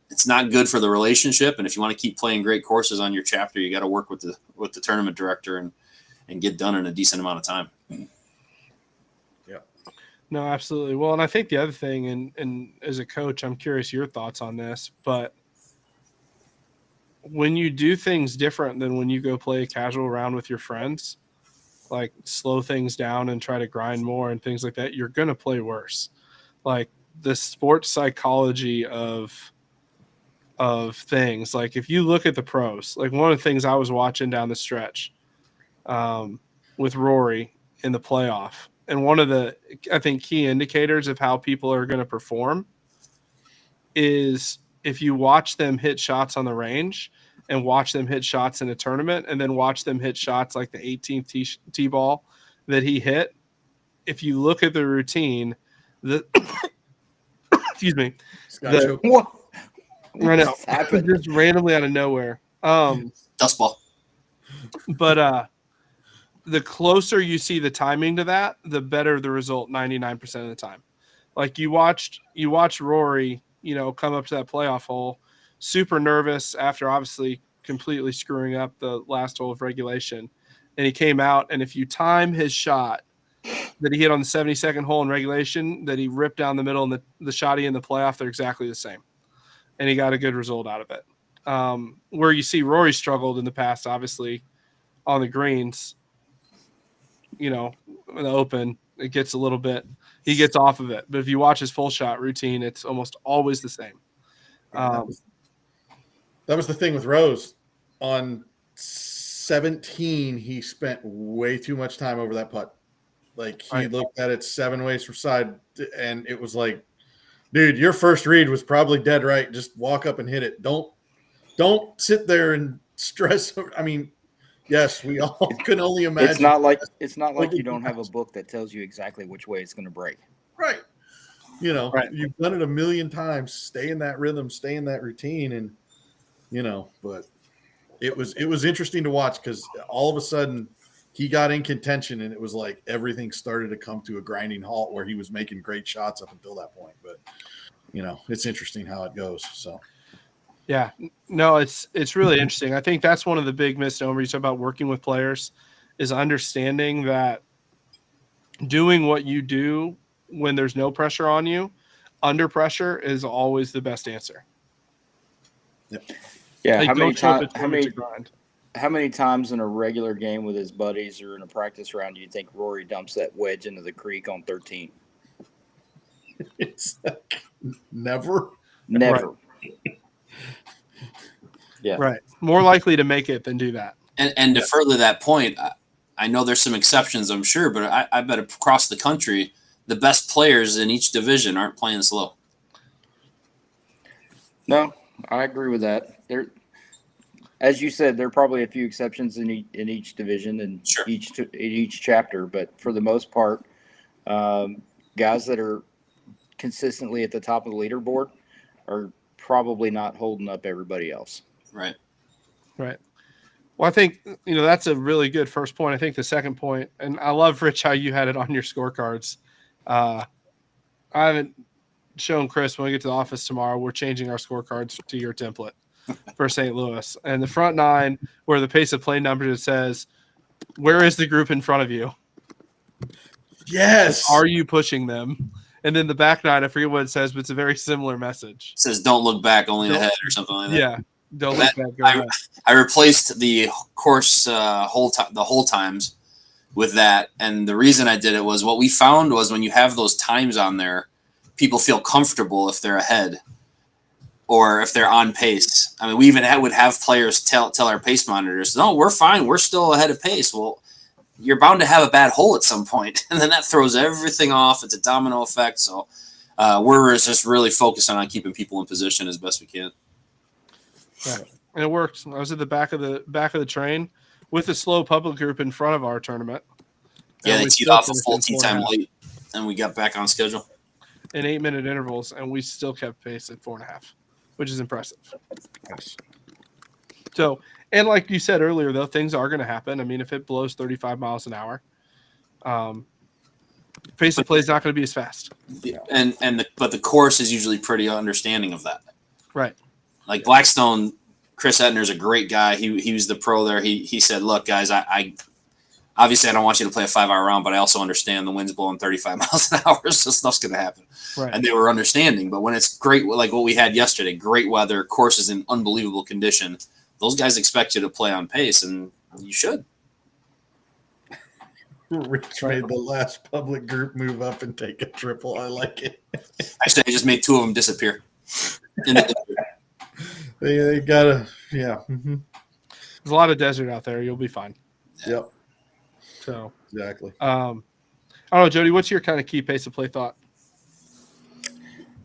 It's not good for the relationship. And if you want to keep playing great courses on your chapter, you got to work with the tournament director and get done in a decent amount of time. Yeah. No, absolutely. Well, and I think the other thing, and as a coach, I'm curious your thoughts on this, but when you do things different than when you go play a casual round with your friends, like slow things down and try to grind more and things like that, you're going to play worse. Like the sports psychology of things. Like if you look at the pros, like one of the things I was watching down the stretch with Rory in the playoff, and one of the, I think, key indicators of how people are going to perform is if you watch them hit shots on the range and watch them hit shots in a tournament and then watch them hit shots like the 18th tee ball that he hit. If you look at the routine, excuse me, right now, just randomly out of nowhere. Dust ball. But the closer you see the timing to that, the better the result 99% of the time. Like you watched Rory, come up to that playoff hole, super nervous after obviously completely screwing up the last hole of regulation. And he came out, and if you time his shot that he hit on the 72nd hole in regulation that he ripped down the middle and the shot he in the playoff, they're exactly the same. And he got a good result out of it. Where you see Rory struggled in the past, obviously, on the greens, in the Open, it gets a little bit – he gets off of it. But if you watch his full shot routine, it's almost always the same. That was the thing with Rose. On 17, he spent way too much time over that putt. Like he looked at it 7 ways from side, and it was like, dude, your first read was probably dead right. Just walk up and hit it. Don't sit there and stress. I mean, yes, we all can only imagine. It's not like you don't have a book that tells you exactly which way it's going to break. Right. You've done it a million times. Stay in that rhythm, stay in that routine, and but it was interesting to watch because all of a sudden he got in contention and it was like everything started to come to a grinding halt where he was making great shots up until that point. But it's interesting how it goes. So yeah, no, it's really interesting. I think that's one of the big misnomers about working with players is understanding that doing what you do when there's no pressure on you, under pressure is always the best answer. Yep. Yeah. Like, How many times in a regular game with his buddies or in a practice round do you think Rory dumps that wedge into the creek on 13? It's like never. Never. Right. Yeah. Right. More likely to make it than do that. And to further that point, I know there's some exceptions, I'm sure, but I bet across the country, the best players in each division aren't playing slow. No, I agree with that. As you said, there are probably a few exceptions in each division and Sure. each chapter, but for the most part, guys that are consistently at the top of the leaderboard are probably not holding up everybody else. Right. Right. Well, I think, that's a really good first point. I think the second point, and I love, Rich, how you had it on your scorecards. I haven't shown Chris when we get to the office tomorrow. We're changing our scorecards to your template. for St. Louis. And the front 9, where the pace of play numbers, it says, where is the group in front of you? Yes. Are you pushing them? And then the back 9, I forget what it says, but it's a very similar message. It says, don't look back, only Don't- ahead, or something like that. Yeah. Don't look back. Go I, ahead. I replaced the course the whole times with that, and the reason I did it was what we found was when you have those times on there, people feel comfortable if they're ahead or if they're on pace. I mean, we even would have players tell our pace monitors, "No, we're fine. We're still ahead of pace." Well, you're bound to have a bad hole at some point, and then that throws everything off. It's a domino effect. So we're just really focusing on keeping people in position as best we can. Right. And it worked. I was at the back of the train with a slow public group in front of our tournament. Yeah, And they we teed still off a finished full in tee 4.5 time late, and we got back on schedule. in 8-minute intervals, and we still kept pace at 4.5, which is impressive. Yes. So, and like you said earlier, though, things are going to happen. I mean, if it blows 35 miles an hour, pace of play is not going to be as fast. But the course is usually pretty understanding of that. Right. Like Blackstone, Chris Etner's a great guy. He was the pro there. He said, "Look, guys, I obviously I don't want you to play a 5-hour round, but I also understand the wind's blowing 35 miles an hour, so stuff's going to happen." Right. And they were understanding. But when it's great, like what we had yesterday, great weather, course is in unbelievable condition, those guys expect you to play on pace, and you should. Rich made the last public group move up and take a triple. I like it. Actually, I just made 2 of them disappear. They gotta, yeah. Mm-hmm. There's a lot of desert out there. You'll be fine. Yep. So, Exactly. I don't know, Jody, what's your kind of key pace of play thought?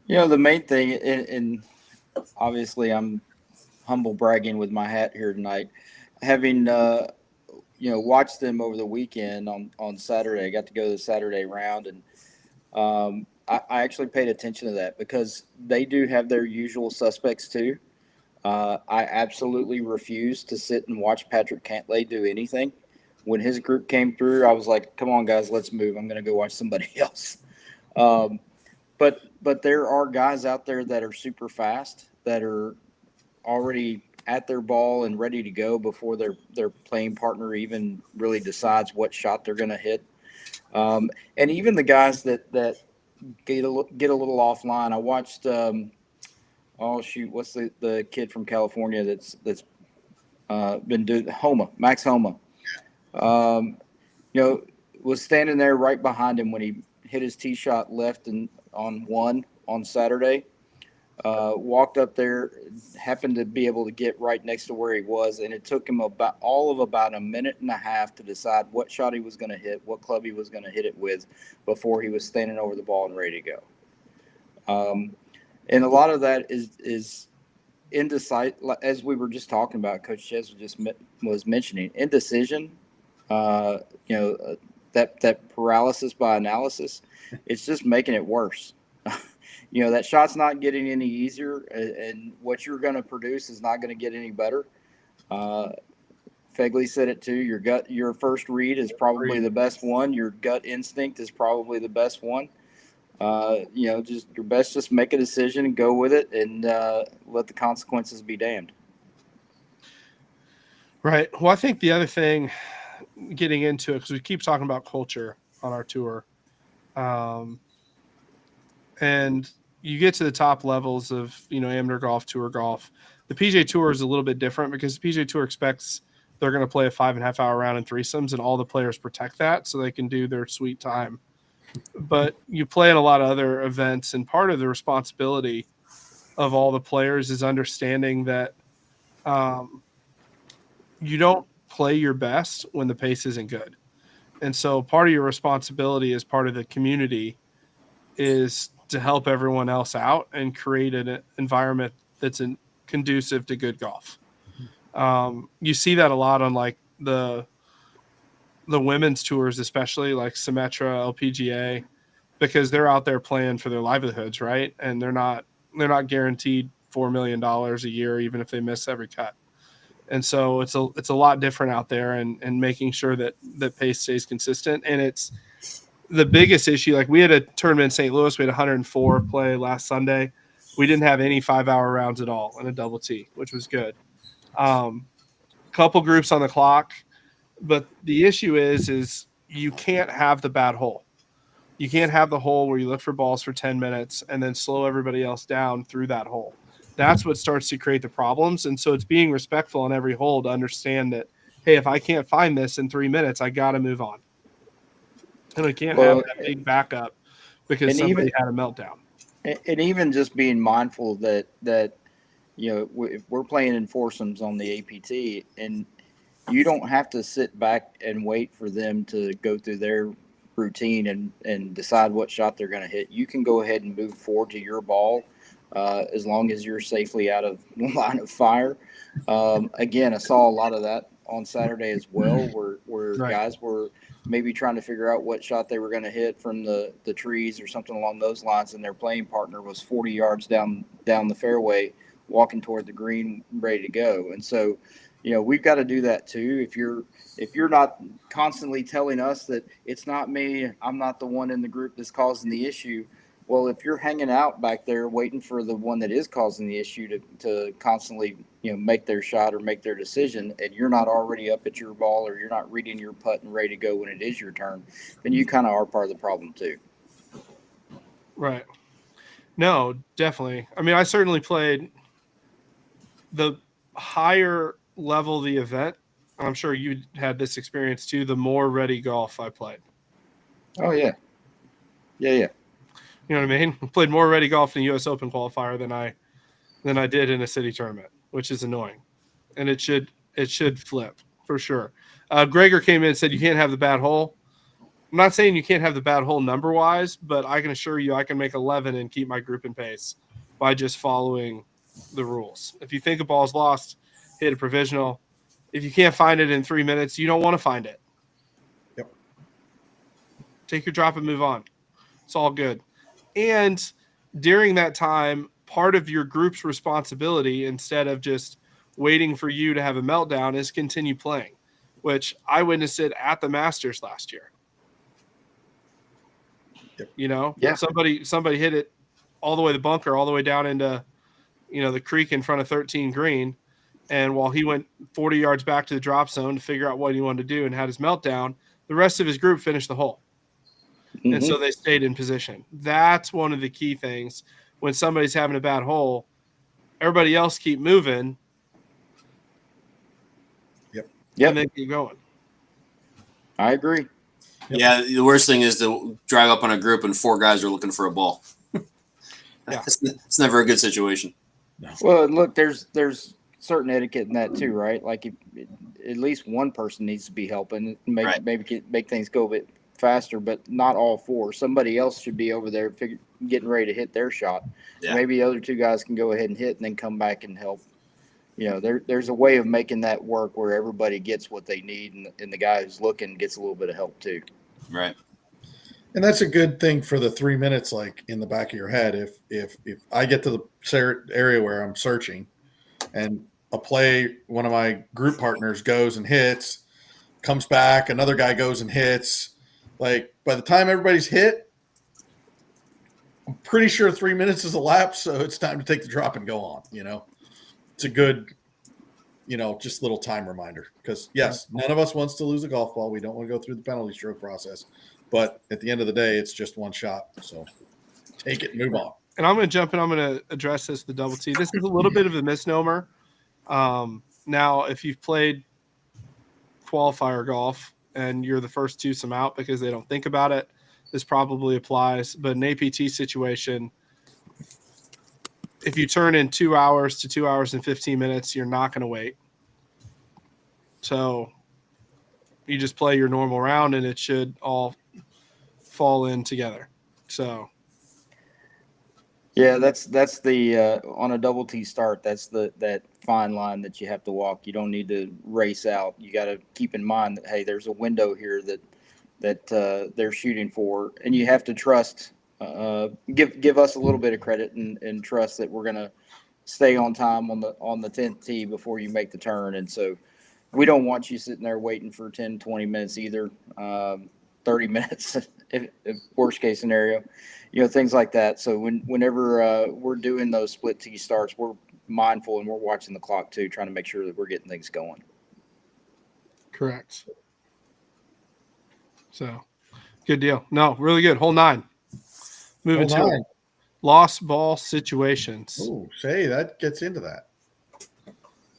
You know, the main thing, and obviously I'm humble bragging with my hat here tonight, having watched them over the weekend on Saturday. I got to go to the Saturday round, and I actually paid attention to that because they do have their usual suspects too. I absolutely refused to sit and watch Patrick Cantlay do anything. When his group came through, I was like, "Come on, guys, let's move. I'm going to go watch somebody else." But there are guys out there that are super fast that are already at their ball and ready to go before their playing partner even really decides what shot they're going to hit. And even the guys that get a little offline. I watched. What's the kid from California that's been doing Max Homa? Was standing there right behind him when he hit his tee shot left and on 1 on Saturday. Walked up there, happened to be able to get right next to where he was, and it took him about a minute and a half to decide what shot he was going to hit, what club he was going to hit it with, before he was standing over the ball and ready to go. And a lot of that is indecisive, as we were just talking about. Coach Ches was mentioning indecision. That paralysis by analysis. It's just making it worse. That shot's not getting any easier, and what you're going to produce is not going to get any better. Fegley said it too. Your first read is probably the best one. Your gut instinct is probably the best one. Just your best, just make a decision and go with it, and let the consequences be damned. Right. Well, I think the other thing, getting into it, because we keep talking about culture on our tour, and you get to the top levels of amateur golf, tour golf. The PGA Tour is a little bit different because the PGA Tour expects they're going to play a 5.5 hour round in threesomes, and all the players protect that so they can do their sweet time. But you play in a lot of other events, and part of the responsibility of all the players is understanding that you don't play your best when the pace isn't good. And so part of your responsibility as part of the community is to help everyone else out and create an environment that's conducive to good golf. You see that a lot on like the women's tours, especially like Symetra, LPGA, because they're out there playing for their livelihoods, right? And they're not guaranteed $4 million a year, even if they miss every cut. And so it's a lot different out there, and making sure that pace stays consistent. And it's the biggest issue. Like we had a tournament in St. Louis, we had 104 play last Sunday. We didn't have any 5-hour rounds at all in a double T, which was good. Couple groups on the clock, but the issue is you can't have the bad hole. You can't have the hole where you look for balls for 10 minutes and then slow everybody else down through that hole. That's what starts to create the problems. And so it's being respectful on every hole to understand that, hey, if I can't find this in 3 minutes, I got to move on. And I can't have that big backup because somebody had a meltdown. And even just being mindful that if we're playing in foursomes on the APT, and you don't have to sit back and wait for them to go through their routine and decide what shot they're going to hit. You can go ahead and move forward to your ball as long as you're safely out of line of fire. Again, I saw a lot of that on Saturday as well, where guys were maybe trying to figure out what shot they were going to hit from the trees or something along those lines, and their playing partner was 40 yards down the fairway walking toward the green ready to go. And so we've got to do that too. If you're not constantly telling us that it's not me, I'm not the one in the group that's causing the issue. Well, if you're hanging out back there waiting for the one that is causing the issue to constantly make their shot or make their decision, and you're not already up at your ball, or you're not reading your putt and ready to go when it is your turn, then you kind of are part of the problem too. Right. No, definitely. I mean, I certainly played the higher level the event. I'm sure you had this experience too. The more ready golf I played. Oh yeah. Yeah. You know what I mean? I played more ready golf in the U.S. Open qualifier than I did in a city tournament, which is annoying, and it should flip for sure. Gregor came in and said you can't have the bad hole. I'm not saying you can't have the bad hole number wise, but I can assure you I can make 11 and keep my group in pace by just following the rules. If you think a ball's lost, hit a provisional. If you can't find it in 3 minutes, you don't want to find it. Yep. Take your drop and move on. It's all good. And during that time, part of your group's responsibility, instead of just waiting for you to have a meltdown, is continue playing, which I witnessed it at the Masters last year. Yep. Somebody hit it all the way to the bunker, all the way down into, the creek in front of 13 green. And while he went 40 yards back to the drop zone to figure out what he wanted to do and had his meltdown, the rest of his group finished the hole. Mm-hmm. And so they stayed in position. That's one of the key things. When somebody's having a bad hole, everybody else keep moving. Yep. And then keep going. I agree. Yep. Yeah, the worst thing is to drive up on a group and 4 guys are looking for a ball. Yeah. It's never a good situation. No. Well, look, there's certain etiquette in that too, right? Like at least one person needs to be helping, maybe make things go a bit faster, but not all 4. Somebody else should be over there getting ready to hit their shot. Yeah. Maybe the other 2 guys can go ahead and hit and then come back and help. There's a way of making that work where everybody gets what they need, and the guy who's looking gets a little bit of help too. Right. And that's a good thing for the 3 minutes, like in the back of your head. If I get to the area where I'm searching and one of my group partners goes and hits, comes back, another guy goes and hits, like by the time everybody's hit, I'm pretty sure 3 minutes is elapsed. So it's time to take the drop and go on. It's a good, just little time reminder, because yes, none of us wants to lose a golf ball. We don't want to go through the penalty stroke process. But at the end of the day, it's just one shot. So take it and move on. And I'm going to jump in. I'm going to address this, the double T. This is a little bit of a misnomer. Now, if you've played qualifier golf and you're the first to some out because they don't think about it, this probably applies. But an APT situation, if you turn in 2 hours to 2 hours and 15 minutes, you're not going to wait. So you just play your normal round and it should all fall in together. So yeah, that's the on a double T start, that's that fine line that you have to walk. You don't need to race out. You got to keep in mind that, hey, there's a window here that they're shooting for, and you have to trust. Give us a little bit of credit and trust that we're gonna stay on time on the 10th tee before you make the turn. And so we don't want you sitting there waiting for 10, 20 minutes either. 30 minutes, if worst case scenario, things like that. So whenever we're doing those split tee starts, we're mindful and we're watching the clock too, trying to make sure that we're getting things going. Correct. So, good deal. No, really good. Hole 9. Moving to it. Lost ball situations. Oh, say that gets into that.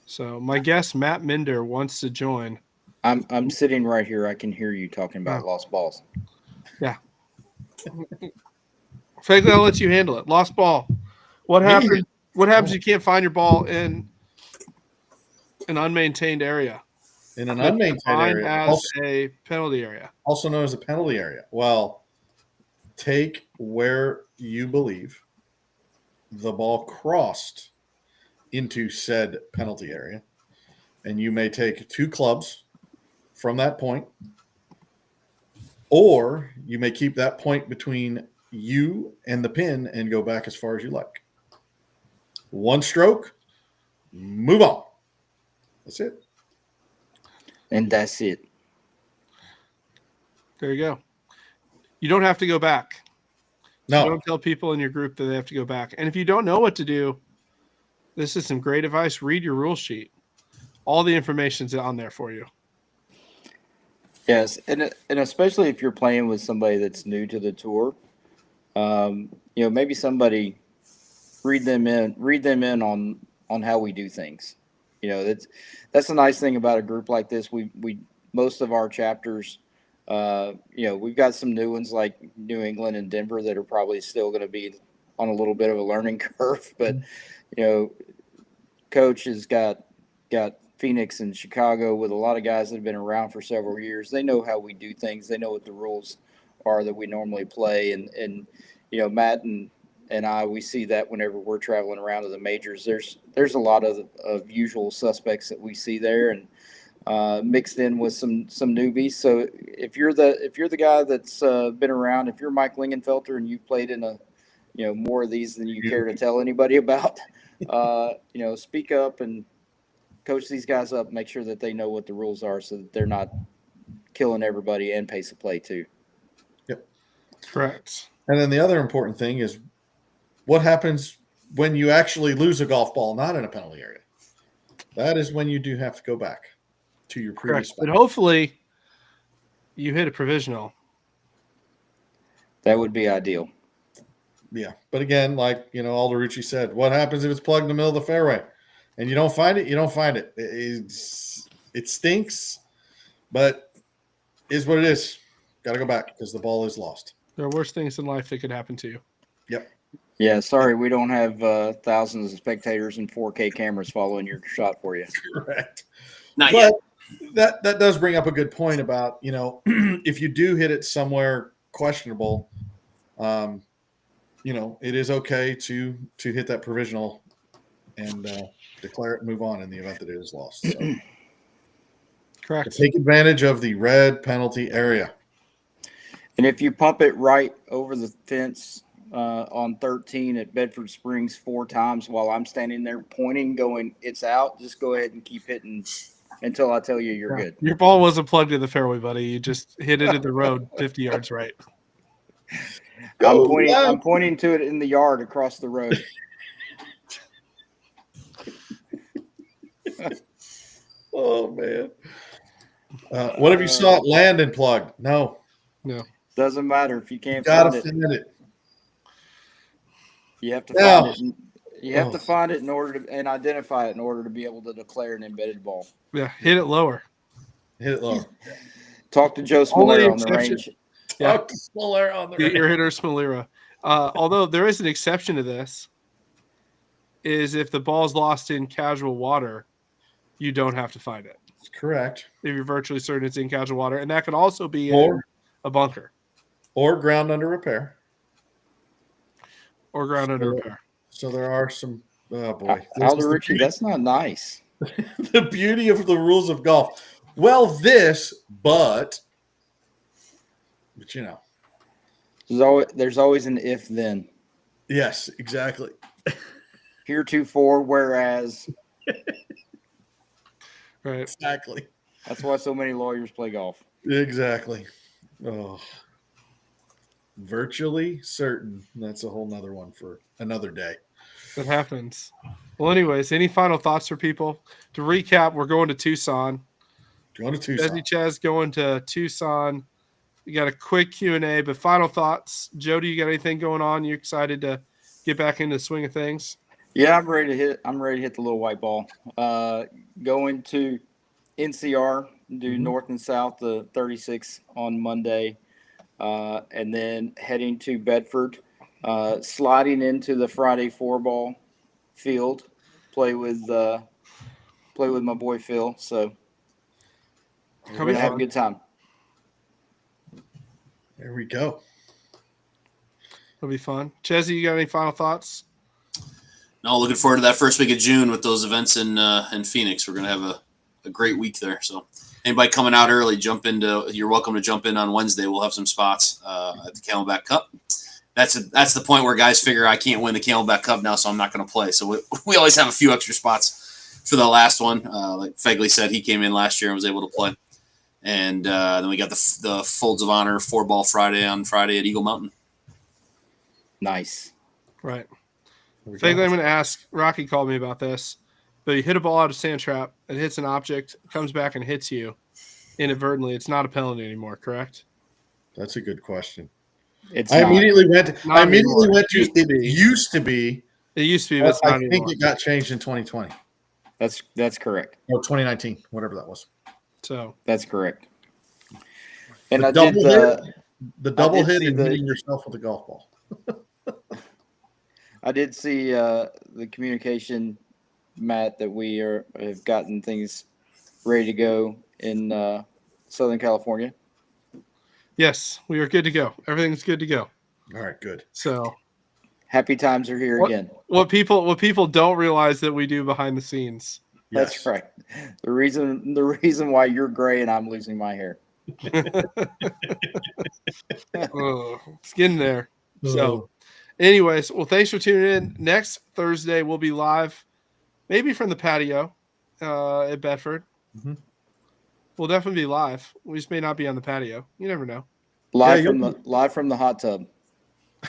So my guest Matt Minder wants to join. I'm sitting right here. I can hear you talking about lost balls. Yeah. Frankly, I'll let you handle it. Lost ball. What happens? What happens if you can't find your ball in an unmaintained area? In an unmaintained area, as a penalty area, also known as a penalty area. Well, take where you believe the ball crossed into said penalty area, and you may take 2 clubs from that point, or you may keep that point between you and the pin and go back as far as you like. 1 stroke, move on. That's it. And that's it. There you go. You don't have to go back. No. So don't tell people in your group that they have to go back. And if you don't know what to do, this is some great advice. Read your rule sheet. All the information's on there for you. Yes, and especially if you're playing with somebody that's new to the tour, maybe somebody read them in on how we do things. That's the nice thing about a group like this. We most of our chapters, we've got some new ones like New England and Denver that are probably still going to be on a little bit of a learning curve, but Coach has got Phoenix and Chicago with a lot of guys that have been around for several years. They know how we do things. They know what the rules are that we normally play. And Matt and I, we see that whenever we're traveling around to the majors. There's a lot of usual suspects that we see there, and mixed in with some newbies. So if you're the guy that's been around, if you're Mike Lingenfelter and you've played in more of these than you care to tell anybody about, speak up and coach these guys up, make sure that they know what the rules are so that they're not killing everybody and pace of play too. Yep. Correct. And then the other important thing is what happens when you actually lose a golf ball not in a penalty area. That is when you do have to go back to your previous spot. But hopefully you hit a provisional. That would be ideal. Yeah. But again, like, Alderucci said, what happens if it's plugged in the middle of the fairway? And you don't find it, you don't find it. It stinks, but is what it is. Got to go back because the ball is lost. There are worse things in life that could happen to you. Yep. Yeah, sorry, we don't have thousands of spectators and 4K cameras following your shot for you. Correct. Not but yet. That does bring up a good point about, if you do hit it somewhere questionable, it is okay to hit that provisional and declare it and move on in the event that it is lost. So. Correct. Take advantage of the red penalty area. And if you pump it right over the fence on 13 at Bedford Springs 4 times while I'm standing there pointing, going, it's out, just go ahead and keep hitting until I tell you you're good. Your ball wasn't plugged in the fairway, buddy. You just hit it in the road 50 yards right. I'm pointing to it in the yard across the road. Oh, man. What if you saw it land and plugged? No. Doesn't matter if you can't Gotta find find it. You have to find it. You have to find it in order to and identify it in order to be able to declare an embedded ball. Yeah, hit it lower. Hit it lower. Talk to Joe Smollera on the range. Yeah. Talk to Smollera on the Get range. your hitter Smollera. Although there is an exception to this, is if the ball's lost in casual water, you don't have to find it. That's correct. If you're virtually certain it's in casual water, and that could also be in a bunker or ground under repair. Or ground under repair. So there are some. Oh boy, Alderucci, that's not nice. The beauty of the rules of golf. Well, but there's always an if then. Yes, exactly. Heretofore, whereas. Right. Exactly. That's why so many lawyers play golf. Exactly. Oh, virtually certain. That's a whole nother one for another day. That happens. Well, anyways, any final thoughts for people? To recap, we're going to Tucson. Going to Tucson. Desi Chaz going to Tucson. We got a quick Q&A, but final thoughts. Jody, you got anything going on? You excited to get back into the swing of things? Yeah, I'm ready to hit the little white ball. Going to NCR, do North and South, the 36 on Monday, and then heading to Bedford, sliding into the Friday 4-ball field, play with my boy Phil. So we're gonna have a good time. There we go. It'll be fun. Chezzy, you got any final thoughts? No, looking forward to that first week of June with those events in Phoenix. We're gonna have a great week there. So anybody coming out early, you're welcome to jump in on Wednesday. We'll have some spots at the Camelback Cup. That's the point where guys figure I can't win the Camelback Cup now, so I'm not going to play. So we always have a few extra spots for the last one. Like Fegley said, he came in last year and was able to play. And then we got the Folds of Honor 4-ball Friday on Friday at Eagle Mountain. Nice. Right. Fegley, I'm going to ask. Rocky called me about this. But you hit a ball out of sand trap, it hits an object, comes back and hits you inadvertently. It's not a penalty anymore, correct? That's a good question. I immediately went to it used to be. used to be. It used to be, but it's not I think anymore. it got changed in 2020. That's correct. Or 2019, whatever that was. So that's correct. And the I double did the double hit and the, hitting yourself with a golf ball. I did see the communication, Matt, that we have gotten things ready to go in Southern California. yes, we are good to go. Everything's good to go. All right, good. So Happy times are here again. What people don't realize that we do behind the scenes. Yes. That's right. The reason why you're gray and I'm losing my hair. Oh, it's getting there. So, anyways, well, thanks for tuning in. Next Thursday we'll be live, maybe from the patio at Bedford. Mm-hmm. We'll definitely be live. We just may not be on the patio. You never know. Live from the hot tub.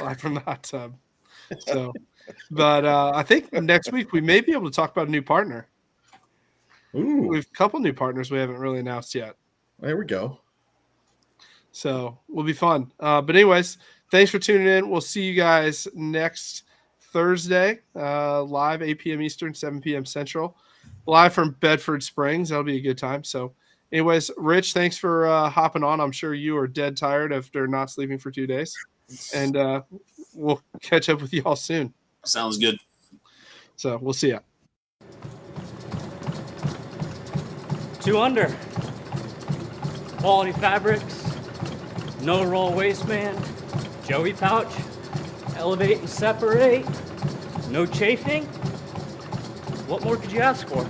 Live from the hot tub. So, but I think next week we may be able to talk about a new partner. Ooh, We have a couple new partners we haven't really announced yet. there we go. So will be fun. But anyways, thanks for tuning in. We'll see you guys next Thursday, live 8 p.m. Eastern, 7 p.m. Central, live from Bedford Springs. That'll be a good time. So anyways, Rich, thanks for hopping on. I'm sure you are dead tired after not sleeping for 2 days. And we'll catch up with you all soon. Sounds good. So we'll see ya. 2 under. Quality fabrics. No roll waistband. Joey pouch. Elevate and separate. No chafing. What more could you ask for?